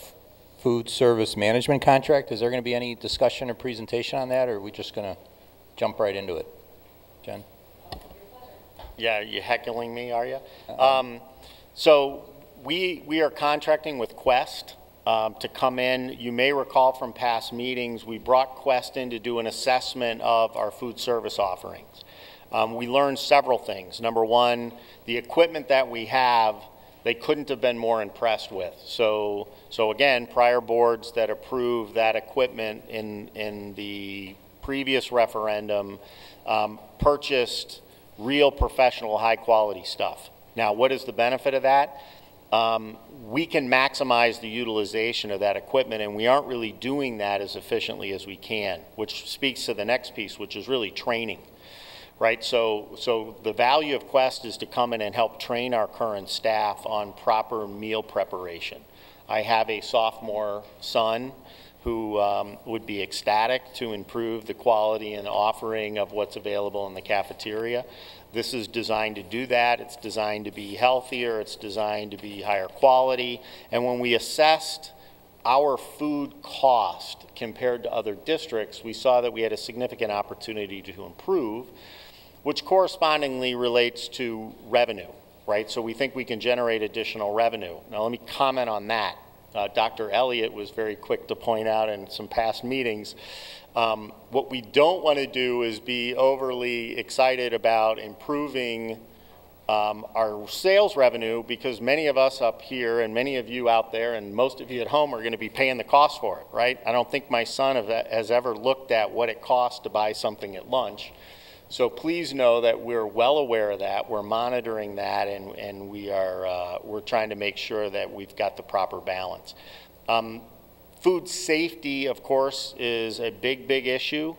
Food Service Management Contract. Is there going to be any discussion or presentation on that, or are we just going to jump right into it? Jen? Yeah, are you heckling me, are you? So we are contracting with Quest to come in. You may recall from past meetings, we brought Quest in to do an assessment of our food service offerings. We learned several things. Number one, the equipment that we have, they couldn't have been more impressed with. So again, prior boards that approved that equipment in the previous referendum purchased real professional high quality stuff. Now, what is the benefit of that? We can maximize the utilization of that equipment, and we aren't really doing that as efficiently as we can, which speaks to the next piece, which is really training. Right, so the value of Quest is to come in and help train our current staff on proper meal preparation. I have a sophomore son who would be ecstatic to improve the quality and offering of what's available in the cafeteria. This is designed to do that. It's designed to be healthier. It's designed to be higher quality. And when we assessed our food cost compared to other districts, we saw that we had a significant opportunity to improve, which correspondingly relates to revenue, right? So we think we can generate additional revenue. Now let me comment on that. Dr. Elliott was very quick to point out in some past meetings, what we don't want to do is be overly excited about improving our sales revenue, because many of us up here and many of you out there and most of you at home are going to be paying the cost for it, right? I don't think my son has ever looked at what it costs to buy something at lunch. So please know that we're well aware of that. We're monitoring that, and we're trying to make sure that we've got the proper balance. Food safety, of course, is a big, big issue.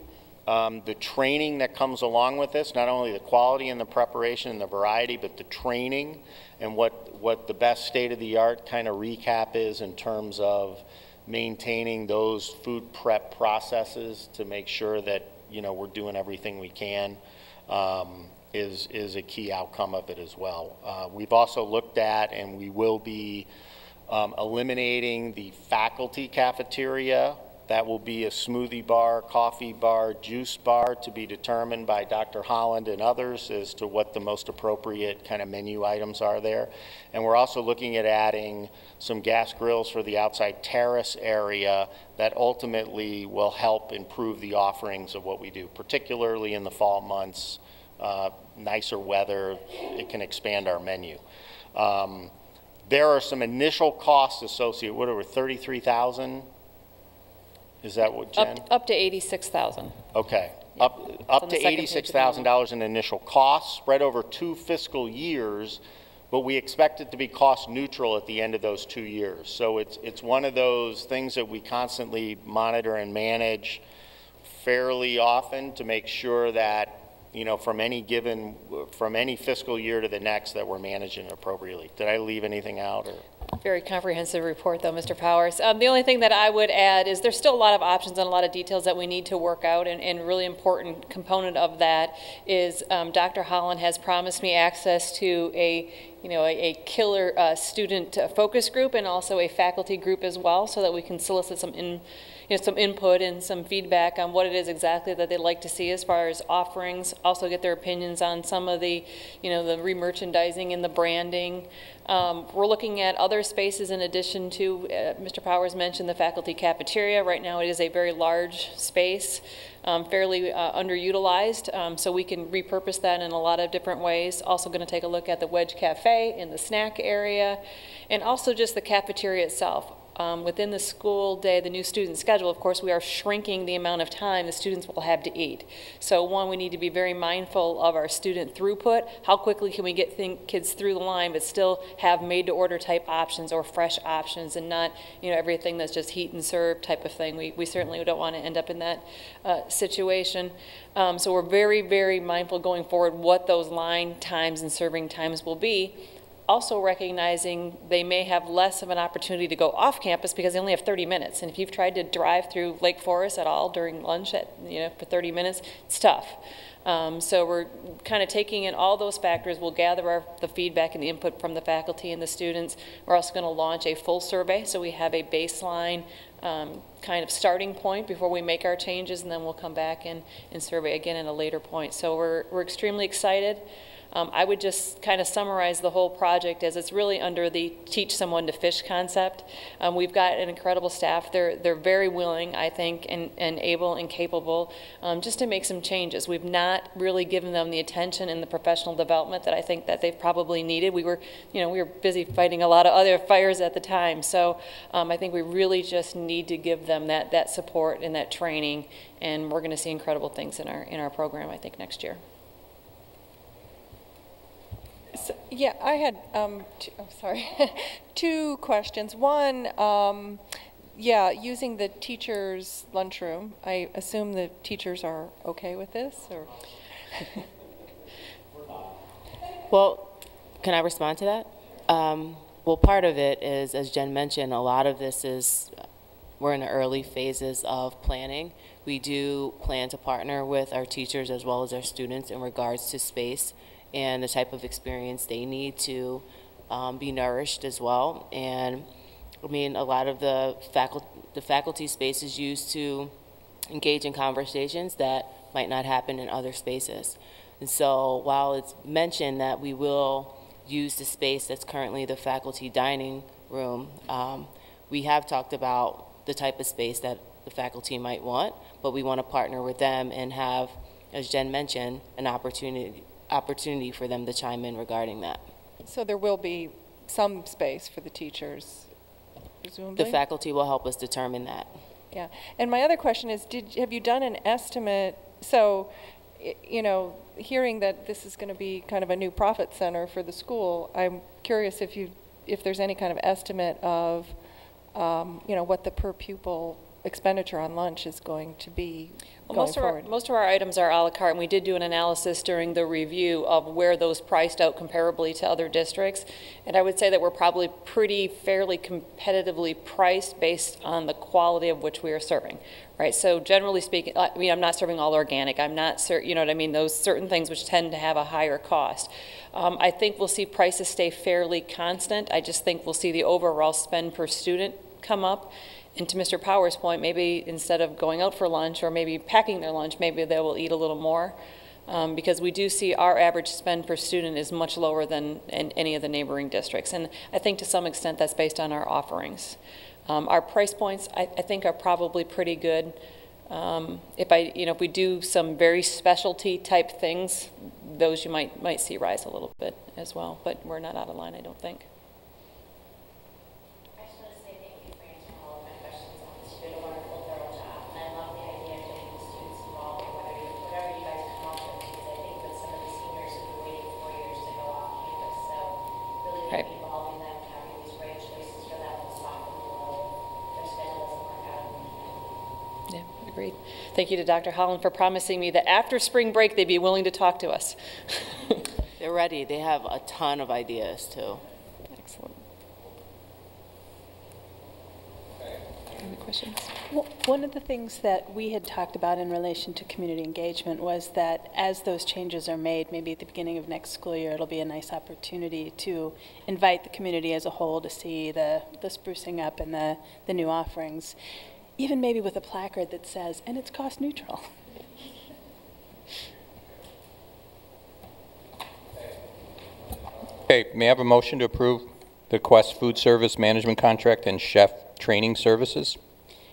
The training that comes along with this, not only the quality and the preparation and the variety, but the training and what the best state-of-the-art kind of recap is in terms of maintaining those food prep processes to make sure that, you know, we're doing everything we can, is a key outcome of it as well. We've also looked at, and we will be eliminating the faculty cafeteria. That will be a smoothie bar, coffee bar, juice bar, to be determined by Dr. Holland and others as to what the most appropriate kind of menu items are there. And we're also looking at adding some gas grills for the outside terrace area that ultimately will help improve the offerings of what we do, particularly in the fall months. Nicer weather, it can expand our menu. There are some initial costs associated, what, over 33,000? Is that what, Jen? Up to 86,000. Okay. Yeah. Up to $86,000 in initial costs spread over 2 fiscal years, but we expect it to be cost neutral at the end of those 2 years. So it's one of those things that we constantly monitor and manage fairly often to make sure that, you know, from any fiscal year to the next, that we're managing it appropriately. Did I leave anything out? Or? Very comprehensive report, though, Mr. Powers. The only thing that I would add is there's still a lot of options and a lot of details that we need to work out, and a really important component of that is Dr. Holland has promised me access to a killer student focus group and also a faculty group as well, so that we can solicit some input and some feedback on what it is exactly that they'd like to see as far as offerings, also get their opinions on some of the, the re-merchandising and the branding. We're looking at other spaces in addition to, Mr. Powers mentioned the faculty cafeteria. Right now it is a very large space, fairly underutilized, so we can repurpose that in a lot of different ways. Also going to take a look at the Wedge Cafe in the snack area, and also just the cafeteria itself. Within the school day, the new student schedule, of course, we are shrinking the amount of time the students will have to eat. So one, we need to be very mindful of our student throughput. How quickly can we get kids through the line but still have made-to-order type options or fresh options, and not, everything that's just heat and serve type of thing. We certainly don't want to end up in that situation. So we're very, very mindful going forward what those line times and serving times will be. Also recognizing they may have less of an opportunity to go off campus because they only have 30 minutes. And if you've tried to drive through Lake Forest at all during lunch for 30 minutes, it's tough. So we're kind of taking in all those factors. We'll gather the feedback and the input from the faculty and the students. We're also going to launch a full survey, so we have a baseline kind of starting point before we make our changes, and then we'll come back and survey again at a later point. So we're extremely excited. I would just kind of summarize the whole project as it's really under the teach someone to fish concept. We've got an incredible staff. They're very willing, I think, and able and capable just to make some changes. We've not really given them the attention and the professional development that I think that they've probably needed. We were busy fighting a lot of other fires at the time. So I think we really just need to give them that support and that training, and we're going to see incredible things in our program, I think, next year. So, yeah, I had two questions. One, using the teachers' lunchroom. I assume the teachers are okay with this, or? Well, can I respond to that? Well, part of it is, as Jen mentioned, a lot of this is we're in the early phases of planning. We do plan to partner with our teachers as well as our students in regards to space and the type of experience they need to be nourished as well. And I mean, a lot of the faculty space is used to engage in conversations that might not happen in other spaces. And so while it's mentioned that we will use the space that's currently the faculty dining room, we have talked about the type of space that the faculty might want, but we want to partner with them and have, as Jen mentioned, an opportunity for them to chime in regarding that. So there will be some space for the teachers, presumably? The faculty will help us determine that. Yeah. And my other question is, have you done an estimate? So, hearing that this is going to be kind of a new profit center for the school, I'm curious if there's any kind of estimate of, what the per pupil expenditure on lunch is going to be Well, going forward. most of our items are a la carte, and we did do an analysis during the review of where those priced out comparably to other districts. And I would say that we're probably fairly competitively priced based on the quality of which we are serving, right? So generally speaking, I mean, I'm not serving all organic. I'm not, you know what I mean? Those certain things which tend to have a higher cost. I think we'll see prices stay fairly constant. I just think we'll see the overall spend per student come up. And to Mr. Powers' point, maybe instead of going out for lunch or maybe packing their lunch, maybe they will eat a little more. Because we do see our average spend per student is much lower than in any of the neighboring districts. And I think to some extent that's based on our offerings. Our price points, I think, are probably pretty good. If we do some very specialty type things, those you might see rise a little bit as well. But we're not out of line, I don't think. Right. Involving them, having these great choices for them and stopping below their schedule doesn't work out. Yeah, agreed. Thank you to Dr. Holland for promising me that after spring break they'd be willing to talk to us. They're ready. They have a ton of ideas too. Excellent. Any questions? Well, one of the things that we had talked about in relation to community engagement was that as those changes are made, maybe at the beginning of next school year, it'll be a nice opportunity to invite the community as a whole to see the sprucing up and the new offerings, even maybe with a placard that says, and it's cost neutral. Okay, may I have a motion to approve the Quest Food Service Management Contract and Chef Training Services?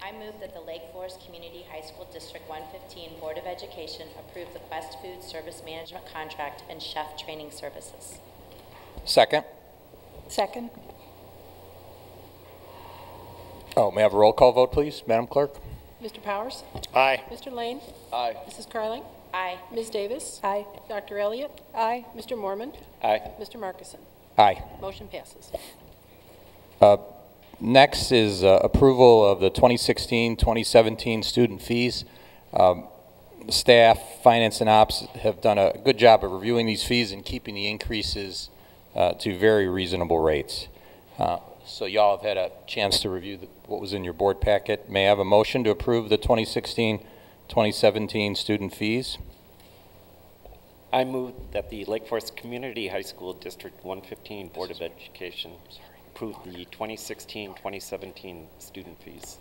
I move that the Lake Forest Community High School District 115 Board of Education approve the Quest Food Service Management Contract and Chef Training Services. Second? Second. Oh, may I have a roll call vote, please, Madam Clerk? Mr. Powers? Aye. Mr. Lane? Aye. Mrs. Carling? Aye. Ms. Davis? Aye. Dr. Elliott? Aye. Mr. Mormon? Aye. Mr. Markison? Aye. Motion passes. Next is approval of the 2016-2017 student fees. Staff, finance, and ops have done a good job of reviewing these fees and keeping the increases to very reasonable rates. So y'all have had a chance to review what was in your board packet. May I have a motion to approve the 2016-2017 student fees? I move that the Lake Forest Community High School District 115 Board of Education approve the 2016-2017 student fees.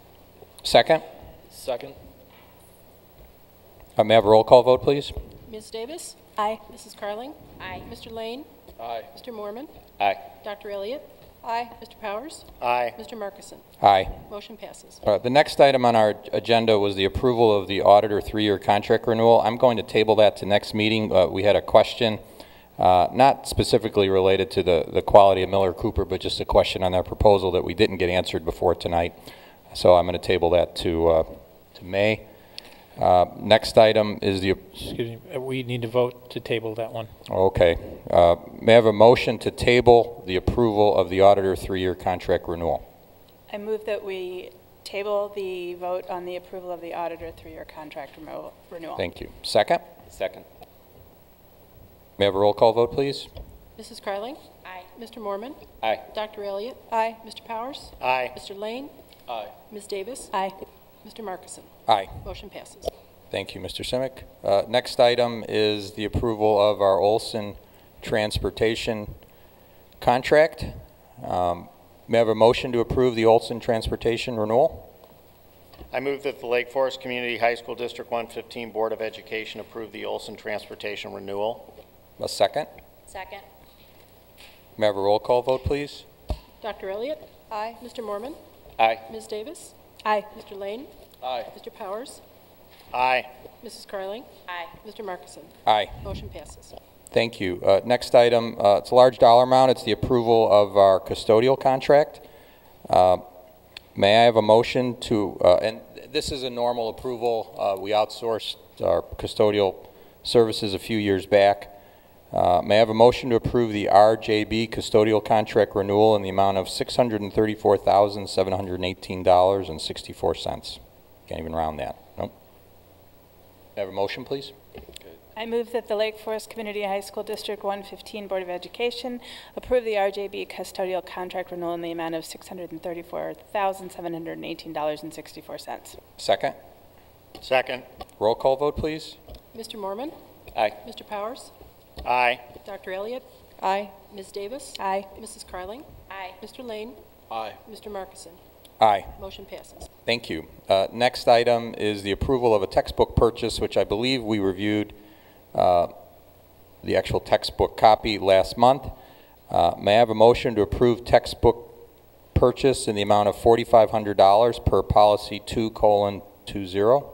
Second? Second. May I have a roll call vote, please? Ms. Davis? Aye. Mrs. Carling? Aye. Mr. Lane? Aye. Mr. Mormon? Aye. Dr. Elliott? Aye. Mr. Powers? Aye. Mr. Markison? Aye. Motion passes. The next item on our agenda was the approval of the auditor 3-year contract renewal. I'm going to table that to next meeting. We had a question, not specifically related to the quality of Miller Cooper, but just a question on that proposal that we didn't get answered before tonight. So I'm going to table that to May. Next item is the... Excuse me, we need to vote to table that one. Okay. May I have a motion to table the approval of the auditor 3-year contract renewal? I move that we table the vote on the approval of the auditor 3-year contract renewal. Thank you. Second? Second. May I have a roll call vote, please? Mrs. Carling? Aye. Mr. Mormon? Aye. Dr. Elliott? Aye. Mr. Powers? Aye. Mr. Lane? Aye. Ms. Davis? Aye. Mr. Markison? Aye. Motion passes. Thank you, Mr. Simic. Next item is the approval of our Olson Transportation contract. May I have a motion to approve the Olson Transportation renewal? I move that the Lake Forest Community High School District 115 Board of Education approve the Olson Transportation renewal. A second? Second. May I have a roll call vote, please? Dr. Elliott? Aye. Mr. Mormon? Aye. Ms. Davis? Aye. Mr. Lane? Aye. Mr. Powers? Aye. Mrs. Carling? Aye. Mr. Markison? Aye. Motion passes. Thank you. Next item, it's a large dollar amount. It's the approval of our custodial contract. May I have a motion to, and this is a normal approval. We outsourced our custodial services a few years back. May I have a motion to approve the RJB custodial contract renewal in the amount of $634,718.64. Can't even round that. Nope. Have a motion, please? I move that the Lake Forest Community High School District 115 Board of Education approve the RJB custodial contract renewal in the amount of $634,718.64. Second? Second. Roll call vote, please. Mr. Mormon? Aye. Mr. Powers? Aye. Dr. Elliott? Aye. Ms. Davis? Aye. Mrs. Carling? Aye. Mr. Lane? Aye. Mr. Markison? Aye. Motion passes. Thank you. Next item is the approval of a textbook purchase, which I believe we reviewed the actual textbook copy last month. May I have a motion to approve textbook purchase in the amount of $4,500 per policy 2:20?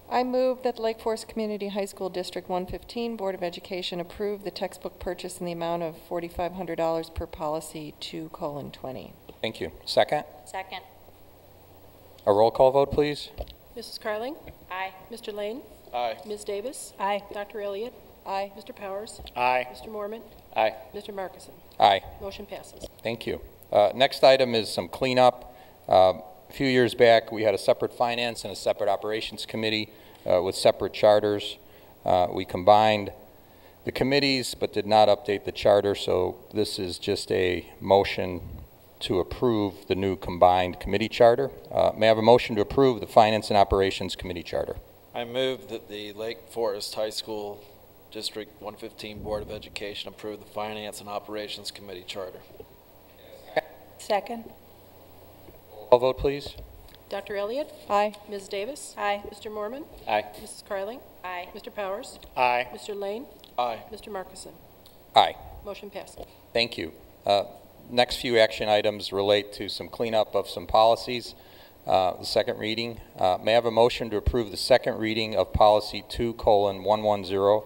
I move that the Lake Forest Community High School District 115 Board of Education approve the textbook purchase in the amount of $4,500 per policy 2:20. Thank you. Second? Second. A roll call vote, please. Mrs. Carling? Aye. Mr. Lane? Aye. Ms. Davis? Aye. Dr. Elliott? Aye. Mr. Powers? Aye. Mr. Mormon? Aye. Mr. Markison? Aye. Motion passes. Thank you. Next item is some cleanup. A few years back, we had a separate finance and a separate operations committee with separate charters. We combined the committees but did not update the charter, so this is just a motion to approve the new combined committee charter. May I have a motion to approve the Finance and Operations Committee charter? I move that the Lake Forest High School District 115 Board of Education approve the Finance and Operations Committee charter. Second. Call vote, please. Dr. Elliott? Aye. Ms. Davis? Aye. Mr. Mormon? Aye. Mrs. Carling? Aye. Mr. Powers? Aye. Mr. Lane? Aye. Mr. Markison? Aye. Motion passes. Thank you. Next few action items relate to some cleanup of some policies. The second reading. May I have a motion to approve the second reading of policy 2:110,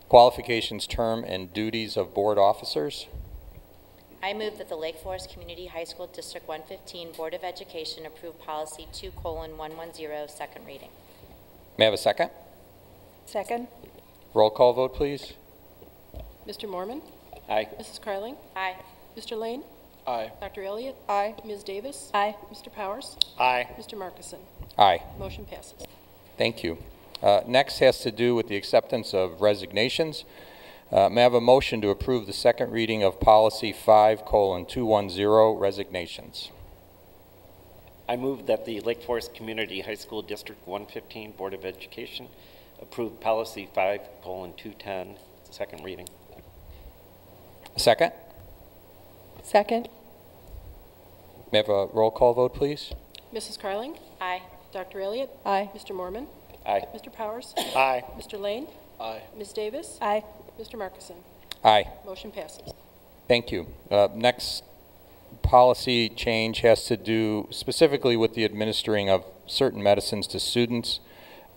qualifications, term, and duties of board officers? I move that the Lake Forest Community High School District 115 Board of Education approve policy 2:110, second reading. May I have a second? Second. Roll call vote, please. Mr. Mormon? Aye. Mrs. Carling? Aye. Mr. Lane? Aye. Dr. Elliott? Aye. Ms. Davis? Aye. Mr. Powers? Aye. Mr. Markison? Aye. Motion passes. Thank you. Next has to do with the acceptance of resignations. May I have a motion to approve the second reading of policy 5:210, resignations? I move that the Lake Forest Community High School District 115 Board of Education approve policy 5:210, second reading. Second? Second. May I have a roll call vote, please? Mrs. Carling? Aye. Dr. Elliott? Aye. Mr. Mormon? Aye. Mr. Powers? Aye. Mr. Lane? Aye. Ms. Davis? Aye. Mr. Markison? Aye. Motion passes. Thank you. Next policy change has to do specifically with the administering of certain medicines to students.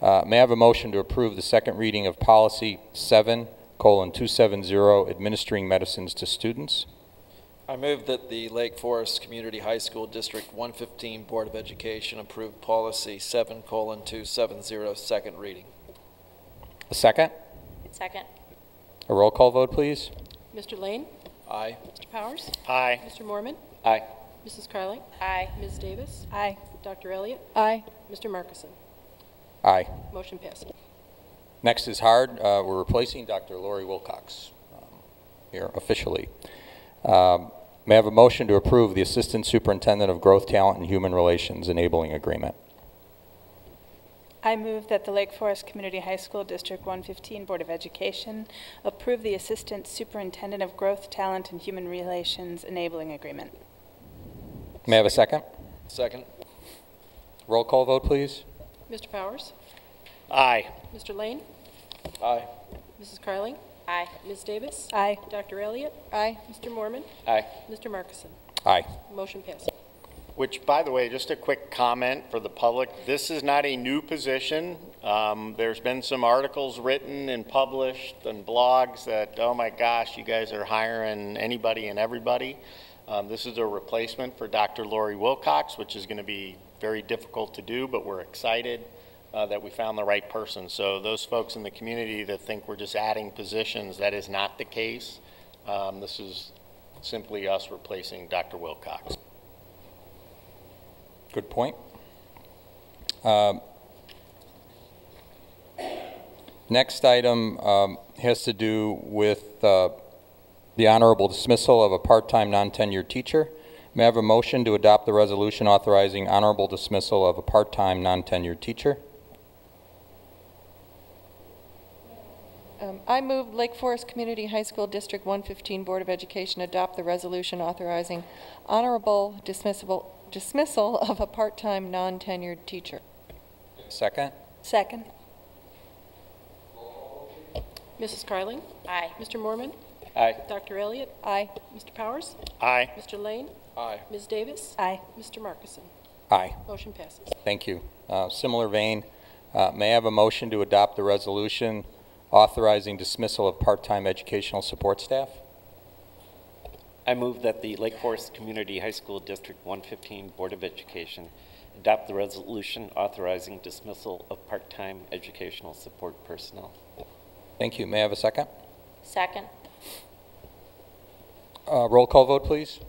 May I have a motion to approve the second reading of policy 7:270, administering medicines to students? I move that the Lake Forest Community High School District 115 Board of Education approve policy 7:270, second reading. A second? Second. A roll call vote, please. Mr. Lane? Aye. Mr. Powers? Aye. Mr. Mormon? Aye. Mrs. Carling? Aye. Ms. Davis? Aye. Dr. Elliott? Aye. Mr. Markison? Aye. Motion passes. Next is hard. We're replacing Dr. Lori Wilcox here officially. May I have a motion to approve the Assistant Superintendent of Growth, Talent, and Human Relations Enabling Agreement? I move that the Lake Forest Community High School District 115 Board of Education approve the Assistant Superintendent of Growth, Talent, and Human Relations Enabling Agreement. May I have a second? Second. Roll call vote, please. Mr. Powers? Aye. Mr. Lane? Aye. Mrs. Carling? Aye. Ms. Davis? Aye. Dr. Elliott? Aye. Mr. Mormon? Aye. Mr. Markison? Aye. Motion passes. Which, by the way, just a quick comment for the public, this is not a new position. There's been some articles written and published and blogs that, oh my gosh, you guys are hiring anybody and everybody. This is a replacement for Dr. Lori Wilcox, which is going to be very difficult to do, but we're excited that we found the right person. So those folks in the community that think we're just adding positions, that is not the case. This is simply us replacing Dr. Wilcox. Good point. Next item has to do with the honorable dismissal of a part-time non-tenured teacher. May I have a motion to adopt the resolution authorizing honorable dismissal of a part-time non-tenured teacher? I move Lake Forest Community High School District 115 Board of Education adopt the resolution authorizing honorable dismissal of a part-time non-tenured teacher. Second? Second. Mrs. Carling? Aye. Mr. Mormon? Aye. Dr. Elliott? Aye. Mr. Powers? Aye. Mr. Lane? Aye. Ms. Davis? Aye. Mr. Markison? Aye. Motion passes. Thank you. Similar vein, may I have a motion to adopt the resolution authorizing dismissal of part-time educational support staff? I move that the Lake Forest Community High School District 115 Board of Education adopt the resolution authorizing dismissal of part-time educational support personnel. Thank you. May I have a second? Second. Roll call vote, please.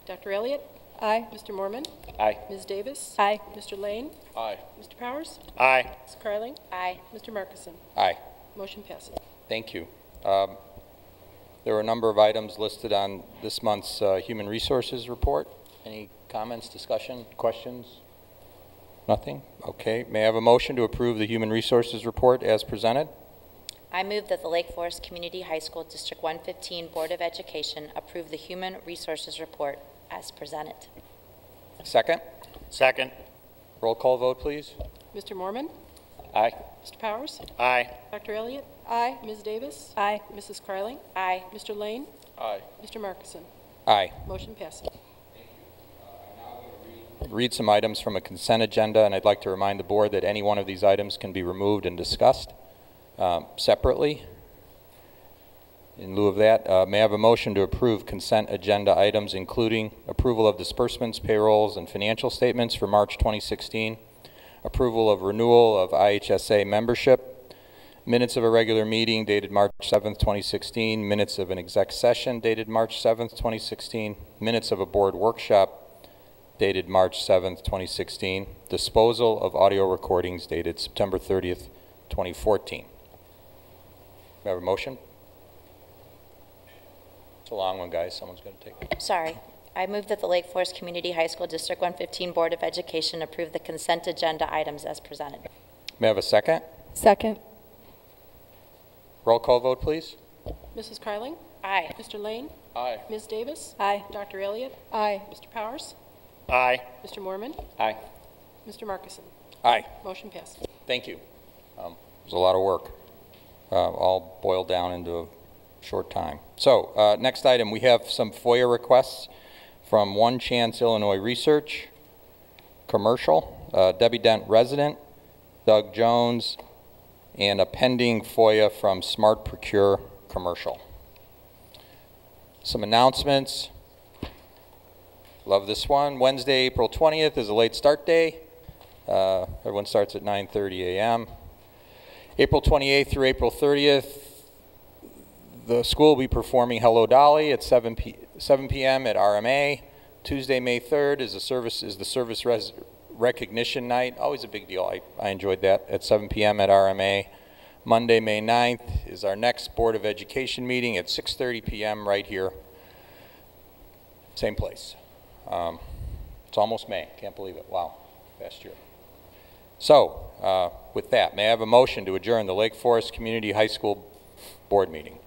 Dr. Elliott? Aye. Mr. Mormon? Aye. Ms. Davis? Aye. Mr. Lane? Aye. Mr. Powers? Aye. Ms. Carling? Aye. Mr. Markison? Aye. Motion passes. Thank you. There are a number of items listed on this month's Human Resources report. Any comments, discussion, questions? Nothing? Okay. May I have a motion to approve the Human Resources report as presented? I move that the Lake Forest Community High School District 115 Board of Education approve the Human Resources Report as presented. Second? Second. Roll call vote, please. Mr. Mormon? Aye. Mr. Powers? Aye. Dr. Elliott? Aye. Ms. Davis? Aye. Mrs. Carling? Aye. Mr. Lane? Aye. Mr. Markison? Aye. Motion passes. Read some items from a consent agenda, and I'd like to remind the board that any one of these items can be removed and discussed separately. In lieu of that, may I have a motion to approve consent agenda items, including approval of disbursements, payrolls, and financial statements for March 2016, approval of renewal of IHSA membership, minutes of a regular meeting dated March 7th, 2016, minutes of an exec session dated March 7th, 2016, minutes of a board workshop dated March 7th, 2016, disposal of audio recordings dated September 30th, 2014. May I have a motion? It's a long one, guys. Someone's going to take it. Sorry. I move that the Lake Forest Community High School District 115 Board of Education approve the consent agenda items as presented. May I have a second? Second. Roll call vote, please. Mrs. Carling? Aye. Mr. Lane? Aye. Ms. Davis? Aye. Dr. Elliott? Aye. Mr. Powers? Aye. Mr. Mormon? Aye. Mr. Markison? Aye. Motion passes. Thank you. It was a lot of work, all boiled down into a short time. So, next item, we have some FOIA requests from One Chance Illinois Research, commercial, Debbie Dent resident, Doug Jones, and a pending FOIA from Smart Procure commercial. Some announcements. Love this one. Wednesday, April 20th is a late start day. Everyone starts at 9:30 a.m. April 28th through April 30th, the school will be performing Hello Dolly at 7 p.m. at RMA. Tuesday, May 3rd is the service recognition night. Always a big deal. I enjoyed that at 7 p.m. at RMA. Monday, May 9th is our next Board of Education meeting at 6:30 p.m. right here. Same place. It's almost May. Can't believe it. Wow. Past year. So, with that, may I have a motion to adjourn the Lake Forest Community High School Board meeting?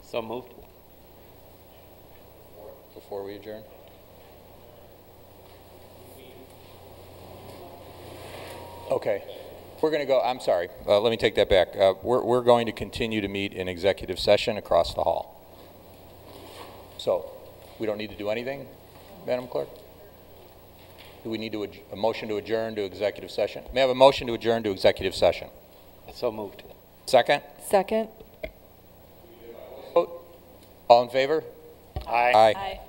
So moved. Before we adjourn? Okay. We're going to go, I'm sorry, let me take that back. We're going to continue to meet in executive session across the hall. So, we don't need to do anything, Madam Clerk? Do we need to a motion to adjourn to executive session? May I have a motion to adjourn to executive session? So moved. Second? Second. Vote. All in favor? Aye. Aye. Aye.